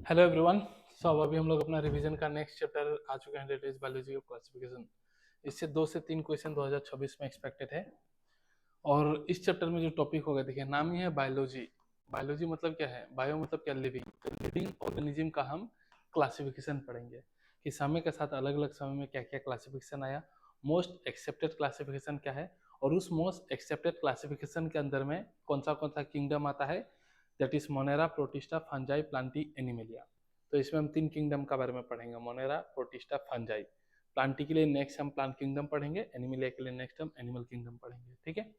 Hello everyone. सो अब अभी हम लोग अपना रिवीजन का नेक्स्ट चैप्टर आ चुके हैं, that is biology of classification. इससे 2 से 3 क्वेश्चन 2026 में एक्सपेक्टेड है। और इस चैप्टर में जो टॉपिक होगा, देखिए नाम ही है बायोलॉजी। बायोलॉजी मतलब क्या है? बायो मतलब क्या? लिविंग। तो लिविंग ऑर्गेनिज्म का हम क्लासिफिकेशन पढ़ेंगे कि समय के साथ अलग अलग समय में क्या क्या क्लासिफिकेशन आया, मोस्ट एक्सेप्टेड क्लासिफिकेशन क्या है, और उस मोस्ट एक्सेप्टेड क्लासिफिकेशन के अंदर में कौन सा किंगडम आता है, that is Monera, Protista, fungi, Plantae, animalia. तो इसमें हम 3 किंगडम का बारे में पढ़ेंगे, मोनेरा, प्रोटिस्टा, फंजाई। प्लांटी के लिए नेक्स्ट हम प्लांट किंगडम पढ़ेंगे, एनिमेलिया के लिए नेक्स्ट हम एनिमल किंगडम पढ़ेंगे, ठीक है।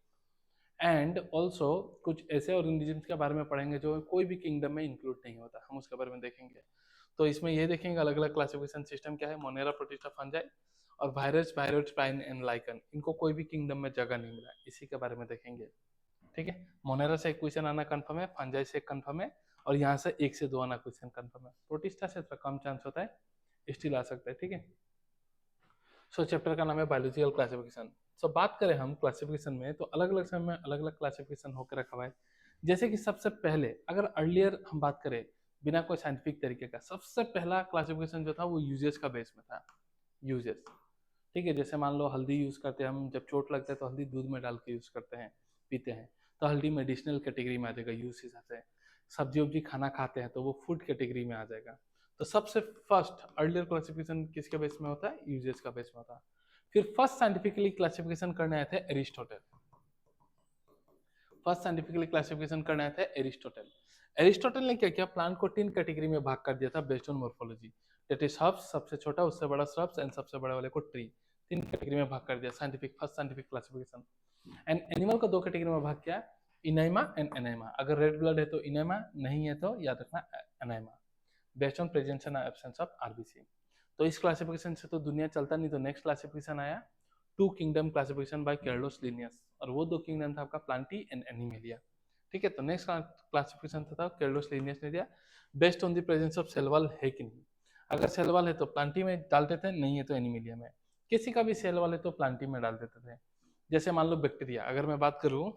एंड ऑल्सो कुछ ऐसे ऑर्गेनिजम्स के बारे में पढ़ेंगे जो कोई भी किंगडम में इंक्लूड नहीं होता, हम उसके बारे में देखेंगे। तो इसमें ये देखेंगे अलग अलग क्लासिफिकेशन सिस्टम क्या है, मोनेरा, प्रोटिस्टा, फंजाई। और virus, viroids, pine and lichen, इनको कोई भी किंगडम में जगह नहीं मिला, इसी के बारे में देखेंगे, ठीक है। मोनेरा से एक क्वेश्चन आना कंफर्म है, फंजाई से एक कंफर्म है, और यहाँ से 1 से 2 आना क्वेश्चन कंफर्म है। प्रोटिस्टा से थोड़ा कम चांस होता है, स्टिल आ सकता है, ठीक है। सो चैप्टर का नाम है बायोलॉजिकल क्लासिफिकेशन। सो बात करें हम क्लासिफिकेशन में, तो अलग अलग समय में अलग अलग क्लासिफिकेशन होकर रखा हुआ है। जैसे कि सबसे पहले अगर अर्लियर हम बात करें, बिना कोई साइंटिफिक तरीके का, सबसे पहला क्लासिफिकेशन जो था वो यूजेस का बेस में था। यूजेस, ठीक है। जैसे मान लो हल्दी यूज करते हैं हम, जब चोट लगता है तो हल्दी दूध में डाल के यूज करते हैं, पीते हैं, तो हल्दी मेडिसिनल कैटेगरी में आ जाएगा यूज हिसाब से। सब्जी उब्जी खाना खाते हैं तो वो फूड कैटेगरी में आ जाएगा। तो सबसे फर्स्ट अर्लियर क्लासिफिकेशन किसके बेस में होता है? यूजेस का बेस में होता है। फिर फर्स्ट साइंटिफिकली क्लासिफिकेशन करने आए थे एरिस्टोटल। फर्स्ट साइंटिफिकली क्लासिफिकेशन करने आए थे एरिस्टोटल। एरिस्टोटल ने क्या किया, प्लांट को 3 कैटेगरी में भाग कर दिया था based on morphology. That is herbs, सबसे छोटा, उससे बड़ा श्रब्स, एंड सबसे बड़े वाले को ट्री। 3 कैटेगरी में भाग कर दिया scientific, first scientific classification. And animal को 2 कैटेगरी में भाग किया, इनाइमा एंड एनाइमा। अगर रेड ब्लड है तो इनाइमा, नहीं है तो याद रखना anaemia, based on presence and absence of RBC. तो इस क्लासिफिकेशन से तो दुनिया चलता नहीं, तो नेक्स्ट क्लासिफिकेशन आया 2 किंगडम क्लासिफिकेशन बाय कैर्लोस लिनियस, और वो 2 किंगडम था आपका प्लांटी एंड एनिमेलिया, ठीक है। तो नेक्स्ट क्लासिफिकेशन था कैर्लोस लिनियस ने दिया, based on the presence of cell wall है कि नहीं। अगर सेल वॉल है तो प्लांटी में डालते थे, नहीं है तो एनिमेलिया में। किसी का भी सेल वॉल है तो प्लांटी में डाल देते थे। जैसे मान लो बैक्टीरिया, अगर मैं बात करूं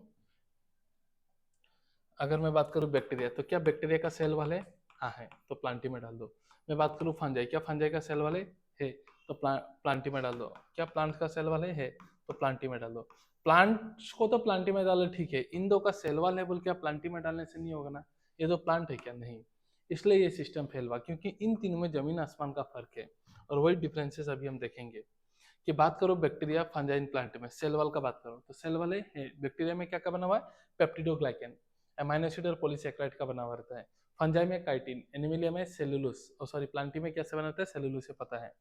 बैक्टीरिया, तो क्या बैक्टीरिया का सेल वाले? हाँ है, तो प्लांटी में डाल दो। मैं बात करूं फंजाई, क्या फंजाई का सेल वाले? है, तो प्लांटी में डाल दो। क्या प्लांट का सेल वाले? है, तो प्लांटी में डाल दो। प्लांट्स को तो प्लांटी में डालो, ठीक है, इन दो का सेल वाल है बोल के आप प्लांटी में डालने से नहीं होगा ना, ये तो प्लांट है क्या? नहीं। इसलिए ये सिस्टम फेल हुआ, क्योंकि इन तीनों में जमीन आसमान का फर्क है। और वही डिफरेंसेस अभी हम देखेंगे। कि बात करो बैक्टीरिया, फंजाइन, प्लांट में सेल वॉल का बात करो, तो सेल वाले है, बैक्टीरिया में क्या क्या बना हुआ है? पेप्टिडोग्लाइकेन, अमाइनो एसिड और पॉलीसेकेराइड का बना हुआ रहता है। फंजाई में काइटिन, एनिमिलिया में सेलुलोस, और सॉरी प्लांटी में कैसे बनाता है? सेलुलोस से पता है।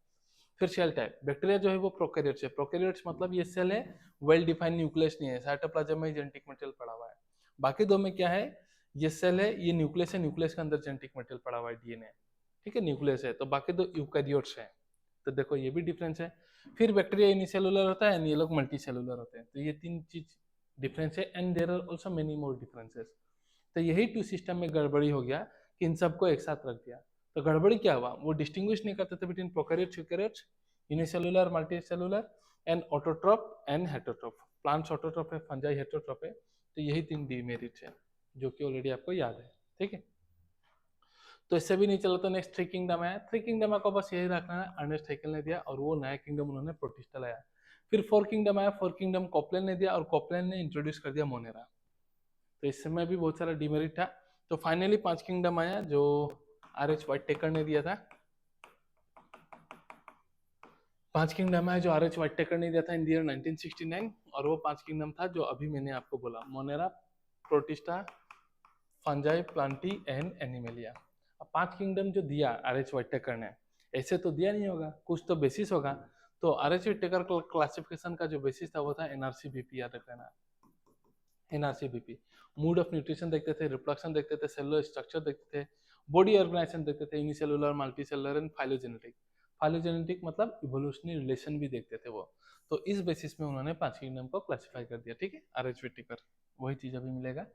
फिर सेल टाइप, बैक्टीरिया जो है वो प्रोकैरियोट्स है। प्रोकैरियोट्स मतलब ये सेल है, वेल डिफाइंड न्यूक्लियस नहीं है, साइटोप्लाज्म में जेनेटिक मटेरियल पड़ा हुआ है। बाकी दो में क्या है? ये सेल है, ये न्यूक्लियस है, न्यूक्लियस के अंदर जेनेटिक मटेरियल पड़ा हुआ है, डीएनए, ठीक है, न्यूक्लियस है। तो बाकी दो यूकैरियोट्स है। तो देखो ये भी डिफरेंस है। फिर बैक्टीरिया यूनिसेलुलर होता है, ये लोग मल्टी सेलुलर होते हैं। तो ये 3 चीज डिफरेंस है, and there are also many more differences. तो यही टू सिस्टम में गड़बड़ी हो गया कि इन सबको एक साथ रख दिया। तो गड़बड़ी क्या हुआ, वो डिस्टिंग्विश नहीं करते थे between prokaryotes, eukaryotes, unicellular, multicellular, and autotroph and heterotroph. Plants autotroph है, फंजाई हेटरोट्रॉप है। तो यही 3 डिमेरिट्स है, जो कि ऑलरेडी आपको याद है, ठीक है। तो इससे भी नहीं चला तो नेक्स्ट 3 किंगडम है। 3 किंगडम को बस यही रखना है, अर्नेस्ट हैकेल ने दिया, और वो नया किंगडम उन्होंने प्रोटिस्टा लाया। फिर 4 किंगडम आया, 4 किंगडम कॉपलेन ने दिया, और कॉपलेन ने इंट्रोड्यूस कर दिया मोनेरा। तो इसमें भी बहुत सारा डिमेरिट था। तो फाइनली 5 किंगडम आया, जो आर एच वाइट टेकर ने दिया था। 5 किंगडम है जो आर एच वाइट टेकर ने दिया था इन ईयर 1969, और वो 5 किंगडम था जो अभी मैंने आपको बोला, Monera, Protista, fungi, Plantae and animalia. अब 5 किंगडम जो दिया आर एच वाइटेकर ने, ऐसे तो दिया नहीं होगा, कुछ तो बेसिस होगा। तो आर एच वाइटेकर क्लासिफिकेशन का जो बेसिस था वो था एनआरसीबीपी, याद रखना। एनआरसीबीपी, मूड ऑफ न्यूट्रिशन देखते थे, रिप्रोडक्शन देखते थे, सेलुलर स्ट्रक्चर देखते थे, बॉडी ऑर्गेनाइजेशन देखते थे, unicellular, multicellular and phylogenetic. Phylogenetic मतलब इवोल्यूशनरी रिलेशन भी देखते थे वो। तो इस बेसिस में उन्होंने 5 किंगडम को क्लासिफाई कर दिया, ठीक है, आर एच वाइटेकर। वही चीज अभी मिलेगा।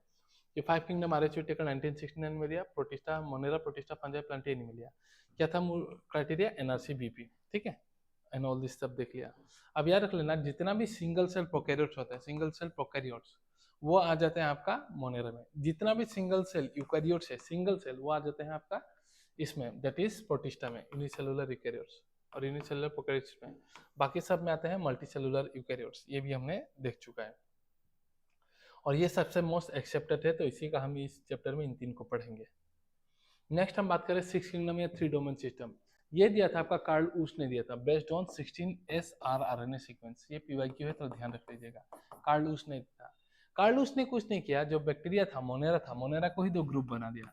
ये 5 किंगडम आर एच टेकर 1969 में दिया, protista, Monera, Protista, fungi, Plantae, Animalia. क्या था क्राइटेरिया? एनआरसी बीपी, ठीक है। एंड ऑल दिस सब देख लिया। अब याद रख लेना, जितना भी सिंगल सेल प्रोकैरियोट्स होता है, सिंगल सेल प्रोकैरियोट्स, वो आ जाते हैं आपका मोनेरा में। जितना भी सिंगल सेल यूकैरियोट्स है, सिंगल सेल, वो आ जाते हैं आपका इसमें दैट इज प्रोटिस्टा में यूनिसेलुलर यूकेरियोट्स, और यूनिसेलुलर प्रोकैरियोट्स में, बाकी सब में आते हैं मल्टीसेलुलर यूकेरियोट्स, ये भी हमने देख चुका है। और ये सबसे मोस्ट एक्सेप्टेड है, तो इसी का हम इस चैप्टर में इन तीन को पढ़ेंगे। नेक्स्ट हम बात करें सिक्स किंगडम या थ्री डोमेन सिस्टम। ये दिया था आपका कार्ल ऊस ने दिया था, based on 16S rRNA sequence. ये पीवाईक्यू है तो ध्यान रख लीजिएगा, कार्ल ऊस ने दिया। कार्ल ऊस ने कुछ नहीं किया, जो बैक्टीरिया था मोनेरा को ही दो ग्रुप बना दिया,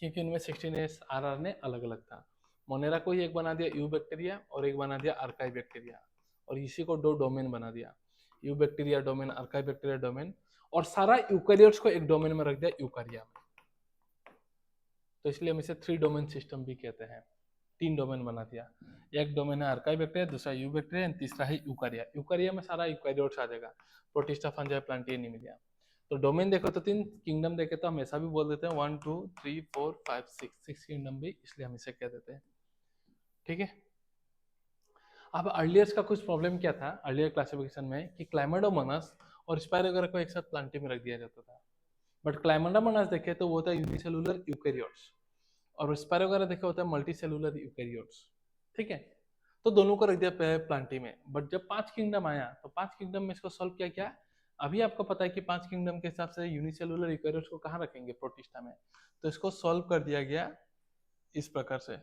क्योंकि उनमें 16S rRNA अलग अलग था। मोनेरा को ही एक बना दिया यू बैक्टीरिया और एक बना दिया आर्काई बैक्टीरिया, और इसी को दो डोमेन बना दिया, eubacteria domain, archaebacteria domain, और सारा यूकैरियोट्स को एक डोमेन में रख दिया यूकारिया में। तो इसलिए हम इसे थ्री डोमेन सिस्टम भी कहते हैं, तीन डोमेन बना दिया। एक डोमेन है आर्काई बैक्टीरिया, दूसरा यू बैक्टीरिया, एंड तीसरा है यूकारिया। यूकारिया में सारा यूकैरियोट्स आ जाएगा, प्रोटिस्टा, फंजाई, प्लांटिया, एनीमिलिया। तो डोमेन देखो तो तीन, किंगडम देखे तो हम ऐसा भी बोल देते हैं 1 2 3 4 5 6, 6 किंगडम भी, इसलिए हम इसे कह देते हैं। ठीक है। अब अर्लियर्स का कुछ प्रॉब्लम क्या था अर्लियर क्लासिफिकेशन में, कि क्लाइमेडोमोनास और स्पायरोगेरा को एक साथ प्लांटी में रख दिया जाता था। बट क्लाइमेडोमोनास देखे तो वो होता है यूनिसेलुलर यूकैरियोट्स, और स्पायरोगेरा देखे होता है मल्टीसेलुलर यूकैरियोट्स। ठीक है। तो दोनों को रख दिया प्लांटी में। बट जब पांच किंगडम आया तो पांच किंगडम में इसको सॉल्व किया क्या, अभी आपको पता है कि पांच किंगडम के हिसाब से यूनिसेलुलर यूकैरियोट्स को कहाँ रखेंगे, प्रोटिस्टा में। तो इसको सॉल्व कर दिया गया इस प्रकार से,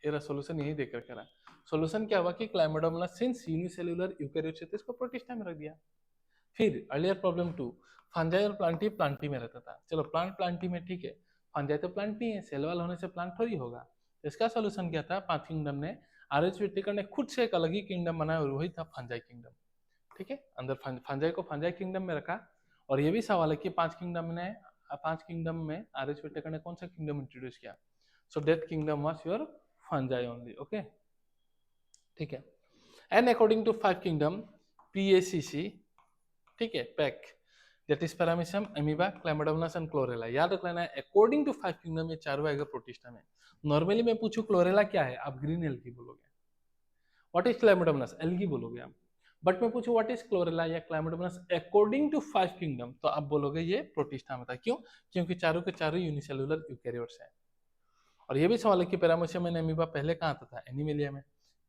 एरा सोल्यूशन यही देकर करा। सोल्यूशन क्या हुआ कि क्लाइमेडोमोनास सिंस यूनिसेलुलर यूकैरियोट्स थे, इसको प्रोटिस्टा में रख दिया। फिर अर्लियर प्रॉब्लम 2, फंजाई और प्लांटी प्लांटी में रहता था। चलो प्लांट प्लांटी में ठीक है, फंजाई तो प्लांट नहीं है, सेल वाल होने से प्लांट थोड़ी होगा। तो इसका सोल्यूशन क्या था, पांच किंगडम ने, आर.एच. व्हिटेकर ने खुद से एक अलग ही किंगडम बनाया, और वही था फंजाई किंगडम। ठीक है, अंदर फंजाई को फंजाई किंगडम में रखा। और ये भी सवाल है कि पांच किंगडम में आर.एच. व्हिटेकर ने कौन सा किंगडम इंट्रोड्यूस किया। So that kingdom was your fungi only. Okay, ठीक है। And according to five kingdom, PACC, ठीक है, PACC, that is paramecium, amoeba, chlamydomonas and chlorella. याद रख लेना है, अकॉर्डिंग टू फाइव किंगडम ये चारों आएगा प्रोटिस्टा में। नॉर्मली मैं पूछूं क्लोरेला क्या है, आप ग्रीन एल्गी बोलोगे। व्हाट इज क्लाइमेडोमोनास, एल्गी बोलोगे आप। बट मैं पूछूं व्हाट इज क्लोरेला या क्लाइमेडोमोनास अकॉर्डिंग टू फाइव किंगडम, तो आप बोलोगे ये प्रोटिस्टा में था। क्यों, क्योंकि चारों के चारों यूनिसेलुलर यूकैरियोट्स हैं। और ये भी सवाल है कि पैरामीशियम एंड अमीबा पहले कहाँ आता था, एनिमेलिया में।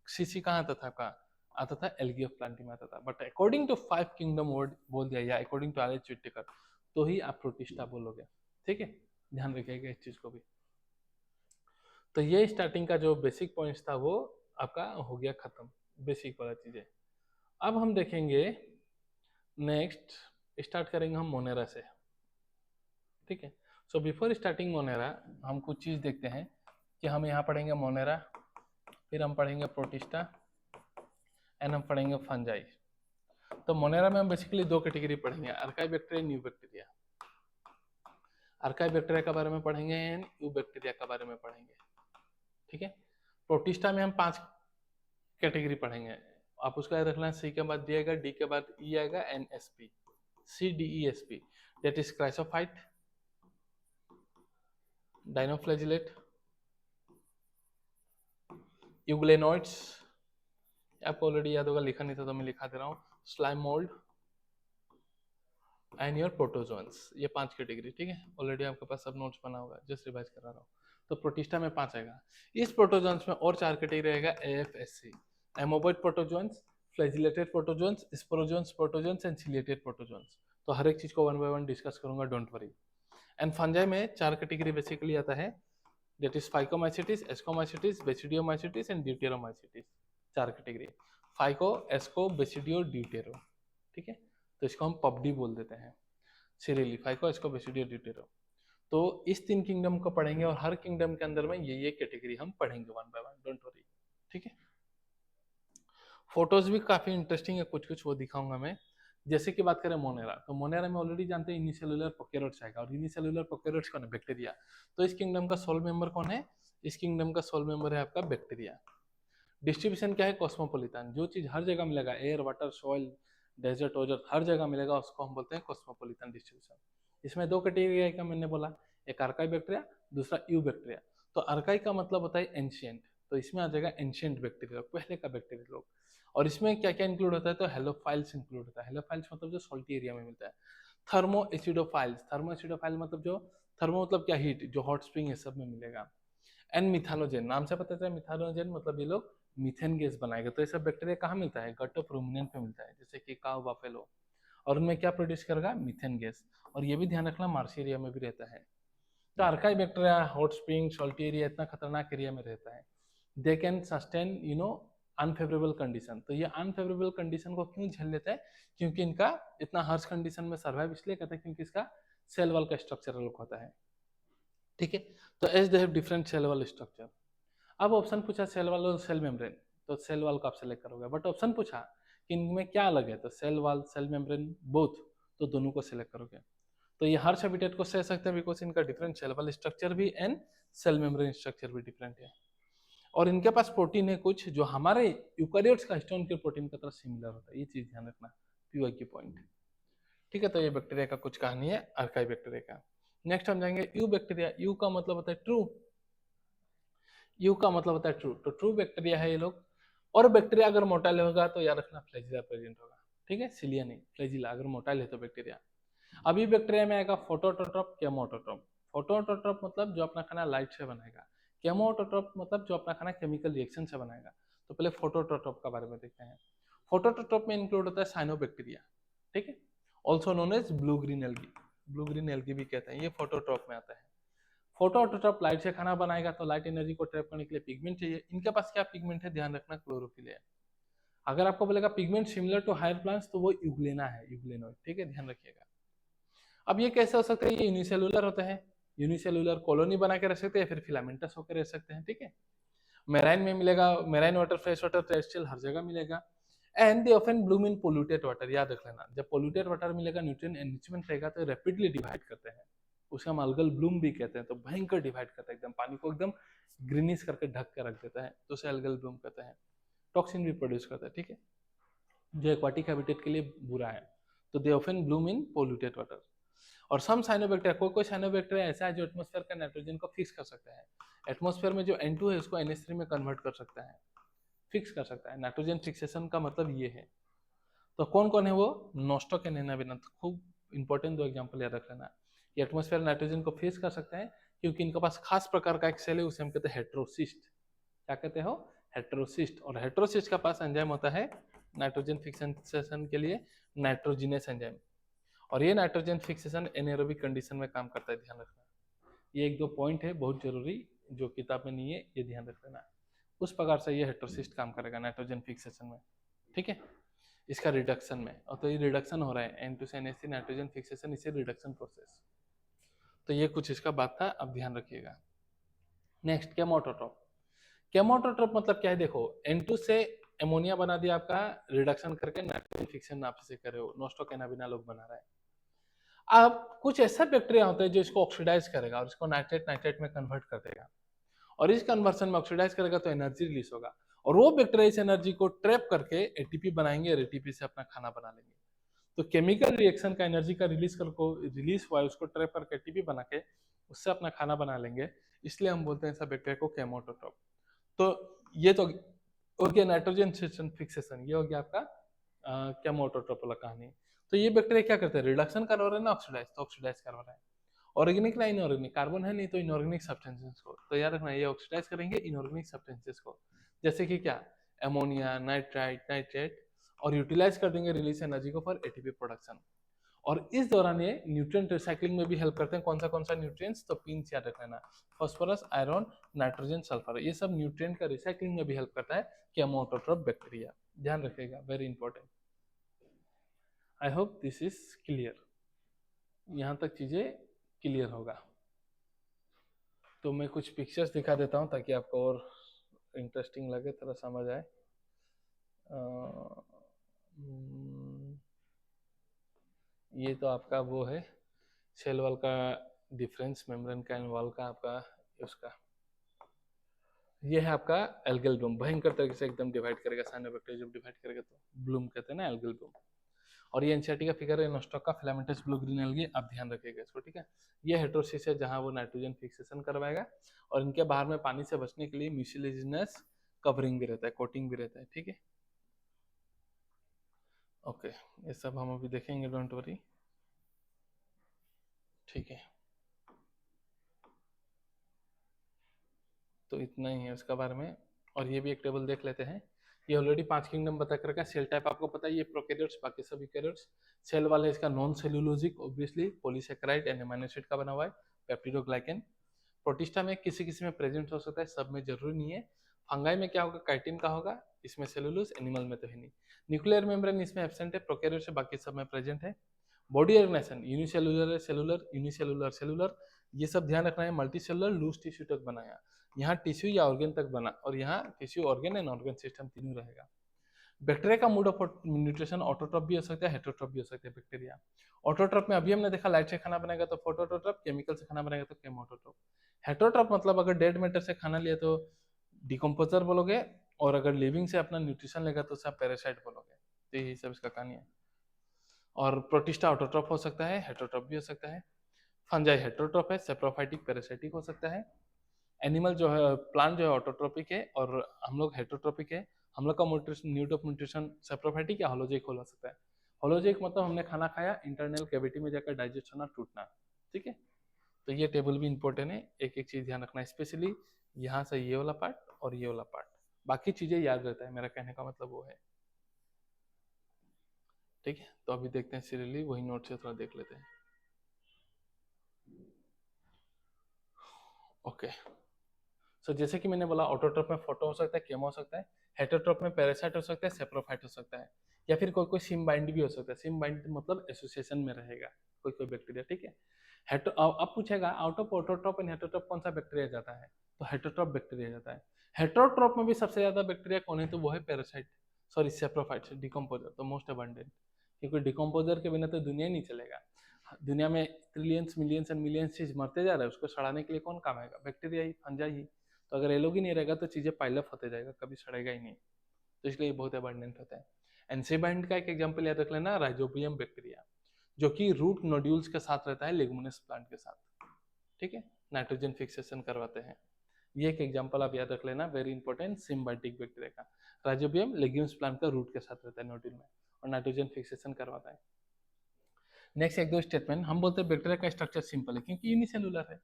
सीसी कहाँ आता था, कहाँ आता था, एल्गी ऑफ प्लांटी में आता था। But according to five kingdom word बोल दिया, या अकॉर्डिंग टू आर.एच. व्हिटेकर, तो ही आप प्रोटिस्टा बोलोगे। ठीक है, ध्यान रखिएगा इस चीज को भी। तो ये स्टार्टिंग का जो बेसिक पॉइंट्स था वो आपका हो गया खत्म, बेसिक वाला चीजें। अब हम देखेंगे नेक्स्ट, स्टार्ट करेंगे हम मोनेरा से। ठीक है, सो बिफोर स्टार्टिंग मोनेरा हम कुछ चीज देखते हैं, कि हम यहाँ पढ़ेंगे मोनेरा, फिर हम पढ़ेंगे प्रोटिस्टा, एंड हम पढ़ेंगे फंजाई। तो मोनेरा में हम बेसिकली दो कैटेगरी पढ़ेंगे, आर्काई बैक्टीरिया, न्यू बैक्टीरिया। आर्काई बैक्टीरिया के बारे में पढ़ेंगे एंड न्यू बैक्टीरिया के बारे में पढ़ेंगे। ठीक है। प्रोटिस्टा में हम पांच कैटेगरी पढ़ेंगे, आप उसका याद रखना, सी के बाद डी आएगा, डी के बाद ई आएगा, N S P, CDESP, that is chrysophyte, dinoflagellate, euglenoids, आपको ऑलरेडी याद होगा, लिखा नहीं था तो मैं लिखा दे रहा हूँ, slime mould, and your protozoans. ये पांच कैटेगरी, ठीक है, ऑलरेडी आपके पास सब नोट्स बना होगा, जस्ट रिवाइज करा रहा हूँ। तो प्रोटिस्टा में पांच आएगा। इस प्रोटोजोन्स में और चार कैटेगरी आएगा, AFSC, amoeboid protozoans, flagellated protozoans, sporozoans protozoans and ciliated protozoans. तो हर एक चीज को वन बाय वन डिस्कस करूंगा, डोंट वरी। एंड फंजाई में चार कैटेगरी बेसिकली आता है, that is phycomycetes, ascomycetes, basidiomycetes and deuteromycetes. चार category, phyco, asco, basidio, deutero. ठीक है, तो इसको हम पबडी बोल देते हैं, serially, phyco, asco, basidio, deutero. तो इस तीन किंगडम को पढ़ेंगे, और हर किंगडम के अंदर में ये कैटेगरी हम पढ़ेंगे one by one, don't worry. ठीक है, फोटोज भी काफी इंटरेस्टिंग है, कुछ कुछ वो दिखाऊंगा मैं। जैसे कि बात करें मोनेरा, तो मोनेरा में ऑलरेडी जानते हैं यूनिसेलुलर प्रोकैरियोट्स आएगा, और यूनिसेलुलर प्रोकैरियोट्स कौन है, बैक्टीरिया। तो इस किंगडम का सोल मेंबर कौन है, इस किंगडम का सोल मेंबर है आपका बैक्टीरिया। डिस्ट्रीब्यूशन क्या है, कॉस्मोपोलिटन, जो चीज हर जगह मिलेगा, एयर, वाटर, सॉइल, डेजर्ट, ओजर्ट, हर जगह मिलेगा, उसको हम बोलते हैं कॉस्मोपोलिटन डिस्ट्रीब्यूशन। इसमें दो कैटेगरी है, मैंने बोला, एक आर्काई बैक्टीरिया, दूसरा यू बैक्टीरिया। तो आर्काई का मतलब होता है एंशियंट, तो इसमें आ जाएगा एंशियंट बैक्टीरिया, पहले का बैक्टीरिया लोग। और इसमें क्या क्या इंक्लूड होता है, तो हेलोफाइल्स इंक्लूड होता है। हेलोफाइल्स मतलब जो सॉल्टी एरिया में मिलता है। थर्मो एसिडोफाइल्स, थर्मो एसिडोफाइल मतलब जो, थर्मो मतलब क्या, हीट, जो हॉट स्प्रिंग है सब में मिलेगा। एंड मिथानोजेन, नाम से पता चला मिथानोजेन मतलब ये लोग मीथेन गैस बनाएगा। तो ये सब बैक्टीरिया कहाँ मिलता है? गट ऑफ रूमिनेंट पे मिलता है, जैसे कि काउ, बफेलो। और उनमें क्या प्रोड्यूस करेगा? Methane gas. और ये भी ध्यान रखना मार्श एरिया में भी रहता है। तो archaebacteria hot spring, salty area, इतना खतरनाक एरिया में रहता है। They can sustain unfavourable condition. तो ये अनफेवरेबल कंडीशन को क्यों झेल लेते हैं? क्योंकि इनका इतना हार्श कंडीशन में सर्वाइव इसलिए करते हैं क्योंकि इसका सेल वॉल का स्ट्रक्चर अलग होता है। ठीक है, तो as they have different cell wall structure. अब ऑप्शन पूछा सेल वॉल और सेल मेम्ब्रेन, तो सेल वॉल को आप सेलेक्ट करोगे। बट ऑप्शन पूछा कि इनमें क्या अलग है, तो cell wall, cell membrane, both, तो दोनों को सिलेक्ट करोगे। तो ये हर हैबिटेट को सह सकते हैं बिकॉज इनका डिफरेंट सेल वॉल स्ट्रक्चर भी एंड सेल मेम्ब्रेन स्ट्रक्चर भी डिफरेंट है। और इनके पास प्रोटीन है कुछ जो हमारे यूकैरियोट्स का हिस्टोन के प्रोटीन की तरह सिमिलर होता है। ये चीज ध्यान रखना, पीवाई की पॉइंट। ठीक है, तो ये बैक्टीरिया का कुछ कहानी है अर्काई बैक्टीरिया का। नेक्स्ट हम जाएंगे यू बैक्टीरिया। यू का मतलब होता है ट्रू। यू का मतलब होता है ट्रू, तो ट्रू बैक्टीरिया है ये लोग। और बैक्टीरिया अगर मोटाइल होगा तो याद रखना फ्लैजिला प्रेजेंट होगा। ठीक है, सिलिया नहीं, फ्लैजिला अगर मोटाइल है तो बैक्टीरिया। अभी बैक्टीरिया में आएगा फोटोऑटोट्रॉप, केमोऑटोट्रॉप। फोटोऑटोट्रॉप मतलब जो अपना खाना लाइट से बनाएगा, केमोऑटोट्रॉप मतलब जो अपना खाना केमिकल रिएक्शन से बनाएगा। तो पहले फोटोऑटोट्रॉप का बारे में देखते हैं। फोटोऑटोट्रॉप में इंक्लूड होता है साइनोबैक्टीरिया। ठीक है, also known as blue green algae. Blue green algae भी कहते हैं, ये फोटोट्रॉप में आता है। फोटोऑटोट्रॉप लाइट से खाना बनाएगा तो लाइट एनर्जी को ट्रैप करने के लिए पिगमेंट चाहिए। इनके पास क्या पिगमेंट है? ध्यान रखना, क्लोरोफिल है। अगर आपको बोलेगा pigment similar to higher plants तो वो यूग्लेना है, यूग्लेनोइड। ठीक है, ध्यान रखिएगा। अब ये कैसे हो सकता है? ये यूनिसेलुलर होते हैं, यूनिसेलुलर कॉलोनी बना के रह सकते हैं, फिर फिलामेंटस होकर रह सकते हैं। ठीक है, मेराइन में मिलेगा, marine water, fresh water, terrestrial हर जगह मिलेगा। And they often bloom in polluted water. याद रख लेना, जब पोल्यूटेड वाटर मिलेगा, न्यूट्रिएंट एनरिचमेंट रहेगा तो रैपिडली डिवाइड करते हैं। उसका हम अल्गल ब्लूम भी कहते हैं। तो भयंकर डिवाइड करता है, एकदम पानी को एकदम ग्रीनिश करके ढक के रख देता है, तो उसे अल्गल ब्लूम कहते हैं। टॉक्सिन भी प्रोड्यूस करता है। ठीक है, जो एक्वाटिक हैबिटेट के लिए बुरा है। तो दे often bloom in polluted water. और सम साइनोबैक्टीरिया, कोई साइनोबैक्टीरिया ऐसा है जो एटमॉस्फेयर का नाइट्रोजन को फिक्स कर सकता है। एटमॉस्फेयर में जो N2 है उसको NH3 में कन्वर्ट कर सकता है, फिक्स कर सकता है। नाइट्रोजन फिक्सेशन का मतलब ये है। तो कौन कौन है वो? Nostoc and Anabaena. खूब इंपॉर्टेंट दो एग्जांपल याद रख लेना। ये एटमॉस्फेयर नाइट्रोजन को फिक्स कर सकते हैं क्योंकि इनके पास खास प्रकार का एक सेल है, उसे हम कहते हैं हेट्रोसिस्ट। क्या कहते हो? हेट्रोसिस्ट। और हेट्रोसिस्ट का पास एंजाइम होता है नाइट्रोजन फिक्सेशन के लिए, नाइट्रोजिनेस एंजाइम। और ये नाइट्रोजन फिक्सेशन एनेरोबिक कंडीशन में काम करता है, ध्यान रखना। ये एक दो पॉइंट है बहुत जरूरी जो किताब में नहीं है, ये ध्यान रख लेना। उस प्रकार से ये हेट्रोसिस्ट काम करेगा नाइट्रोजन फिक्सेशन में। ठीक है, इसका रिडक्शन में। और तो ये रिडक्शन हो रहा है N2 से NH3 नाइट्रोजन फिक्सेशन, इसे रिडक्शन प्रोसेस। तो ये कुछ इसका बात था, अब ध्यान रखिएगा। नेक्स्ट, केमोऑटोट्रॉप। केमोऑटोट्रॉप मतलब क्या है? देखो, N2 से एमोनिया बना दिया आपका, रिडक्शन करके नाइट्रोजन फिक्सेशन आप इसे कर रहे हो, नोस्टोकेनाबिना लोग बना रहा है। अब कुछ ऐसा बैक्टीरिया होता है जो इसको ऑक्सीडाइज करेगा और इसको नाइट्रेट नाइट्रेट में कन्वर्ट कर देगा। और इस कन्वर्सन में ऑक्सीडाइज करेगा तो एनर्जी रिलीज होगा, और वो बैक्टीरिया इस एनर्जी को ट्रैप करके एटीपी बनाएंगे और एटीपी से अपना खाना बना लेंगे। तो केमिकल रिएक्शन का एनर्जी का रिलीज हुआ है, उसको ट्रैप करके एटीपी बना के उससे अपना खाना बना लेंगे। इसलिए हम बोलते हैं ऐसा बैक्टीरिया को केमोऑटोट्रॉप। तो ये तो हो गया नाइट्रोजन फिक्सेशन, ये हो गया आपका केमोऑटोट्रॉप वाला कहानी। तो ये बैक्टीरिया क्या करते हैं? रिडक्शन करवा रहे हैं ना, ऑक्सीडाइज, तो ऑक्सीडाइज करवा रहा है। ऑर्गेनिक ना इनऑर्गेनिक, कार्बन है नहीं तो इनऑर्गेनिक सब्सटेंसेस को। तो याद रखना, ये ऑक्सीडाइज करेंगे इनऑर्गेनिक सब्सटेंसेस को, जैसे कि क्या? अमोनिया, नाइट्राइट, नाइट्रेट, और यूटिलाइज कर देंगे रिलीज एनर्जी को फॉर एटीपी प्रोडक्शन। और इस दौरान ये न्यूट्रिएंट रिसाइकलिंग में भी हेल्प करते हैं। कौन सा न्यूट्रिएंट्स? तो पिंच याद रख लेना, फास्फोरस, आयरन, नाइट्रोजन, सल्फर, ये सब न्यूट्रिएंट का रिसाइकलिंग में भी हेल्प करता है केमोऑटोट्रॉप बैक्टीरिया। ध्यान रखिएगा, very important. I hope this is clear, यहाँ तक चीजें क्लियर होगा। तो मैं कुछ पिक्चर्स दिखा देता हूँ ताकि आपको और इंटरेस्टिंग लगे, थोड़ा समझ आए। ये तो आपका वो है सेल वॉल का डिफरेंस, मेम्ब्रेन का एंड वॉल का आपका उसका। ये है आपका एल्गल ब्लूम, भयंकर तरीके से एकदम डिवाइड करेगा, साइनोबैक्टीरिया जब डिवाइड करेगा तो ब्लूम कहते हैं ना, एल्गल ब्लूम। और ये एनसीईआरटी का फिगर है, नोस्टॉक का फिलामेंटस ब्लू ग्रीन एल्गी, आप ध्यान रखिएगा इसको। ठीक है, ये हेट्रोसिस है जहां वो नाइट्रोजन फिक्सेशन करवाएगा, और इनके बाहर में पानी से बचने के लिए म्यूसिलेजिनस कवरिंग भी रहता है, कोटिंग भी रहता है। ठीक है, ओके, ये सब हम अभी देखेंगे, डोंट वरी। ठीक है, तो इतना ही है उसका बारे में। और ये भी एक टेबल देख लेते हैं। ये ऑलरेडी 5 किंगडम बता कर रखा है। सेल टाइप आपको पता है, ये प्रोकैरियोट्स, बाकी सब यूकैरियोट्स। सेल वाला इसका non cellulosic, obviously polysaccharide and amino acid का बना हुआ है, पेप्टिडोग्लाइकेन। प्रोटिस्टा में किसी किसी में प्रेजेंट हो सकता है, सब में जरूरी नहीं है। फंगाई में क्या होगा, काइटिन का होगा, इसमें सेलुलोज, एनिमल में तो है नहीं। न्यूक्लियर मेम्ब्रेन इसमें एब्सेंट है, प्रोकैरियोट से बाकी सब में प्रेजेंट है। Body organisation unicellular, cellular, unicellular, cellular, ये सब ध्यान रखना है। मल्टी सेलुलर लूज टिश्यू तक बनाया, यहाँ टिश्यू या ऑर्गन तक बना, और यहाँ tissue, organ and organ system तीनों रहेगा। बैक्टीरिया का मोड ऑफ न्यूट्रिशन ऑटोट्रॉप भी हो सकता है, हेटरोट्रॉप भी हो सकता है बैक्टीरिया। ऑटोट्रॉप में अभी हमने देखा लाइट से खाना बनेगा तो फोटोट्रॉप, केमिकल से खाना बनेगा तो केमोटोट्रॉप। हेटरोट्रॉप मतलब अगर डेड मैटर से खाना लिया तो डिकम्पोजर बोलोगे, और अगर लिविंग से अपना न्यूट्रिशन लेगा तो सब पैरासाइट बोलोगे। तो यही सब इसका कहानी है। और प्रोटिस्टा ऑटोट्रॉप हो सकता है, हेटरोट्रॉप भी हो सकता है। फंजाई हेटरोट्रॉप है, सेप्रोफाइटिक पैरासाइटिक हो सकता है। एनिमल जो है, प्लांट जो है ऑटोट्रोपिक है, और हम लोग हेटरोट्रोपिक है। हम लोग का न्यूट ऑफ न्यूट्रिशन सेप्रोफाइटिक या होलोजिक हो सकता है। होलोजिक मतलब हमने खाना खाया, इंटरनल कैविटी में जाकर डाइजेस्ट होना, टूटना। ठीक है, तो ये टेबल भी इंपॉर्टेंट है, एक एक चीज ध्यान रखना, स्पेशली यहाँ से ये वाला पार्ट और ये वाला पार्ट, बाकी चीजें याद रहता है, मेरा कहने का मतलब वो है। ठीक है, तो अभी देखते हैं सीरियली, वही नोट से थोड़ा देख लेते हैं। ओके, सो जैसे कि मैंने बोला, ऑटोट्रोप में फोटो हो सकता है, केमो हो सकता है। हेटरोट्रोप में पैरासाइट हो सकता है, सेप्रोफाइट हो सकता है, या फिर कोई कोई सिम बाइंड भी हो सकता है। सिम बाइंड मतलब एसोसिएशन में रहेगा कोई कोई बैक्टीरिया। ठीक है, अब पूछेगा आउट ऑफ ऑटोट्रोप एंड हेटरोट्रोप कौन सा बैक्टीरिया जाता है, तो हेटरोट्रोप बैक्टीरिया जाता है। हेटरोट्रोप में भी सबसे ज्यादा बैक्टीरिया कौन है, तो वो है पैरासाइट, सॉरी सेप्रोफाइट, डिकम्पोजर, तो मोस्ट अबंडेंट, क्योंकि डिकम्पोजर के बिना तो दुनिया नहीं चलेगा। दुनिया में ट्रिलियंस मिलियंस एंड मिलियंस चीज मरते जा रहा है, उसको सड़ाने के लिए कौन काम आएगा, बैक्टीरिया ही, फंजा ही। तो अगर ये लोग ही नहीं रहेगा तो चीजें पाइलअप होते जाएगा, कभी सड़ेगा ही नहीं। तो इसलिए बहुत अबंडेंट होता है। एनसेबाइंड का एक एग्जांपल याद रख लेना, राइजोबियम बैक्टीरिया, जो कि रूट नोड्यूल्स के साथ रहता है, लेगुमिनस प्लांट के साथ। ठीक है, नाइट्रोजन फिक्सेशन करवाते हैं। ये एक एग्जांपल आप याद रख लेना, वेरी इंपॉर्टेंट, सिम्बायोटिक बैक्टीरिया का। राइजोबियम लेग्यूम्स प्लांट का रूट के साथ रहता है नोड्यूल में, और नाइट्रोजन फिक्सेशन करवाता है। नेक्स्ट एक दो स्टेटमेंट, हम बोलते हैं बैक्टीरिया का स्ट्रक्चर सिंपल है क्योंकि यूनिसेलुलर है,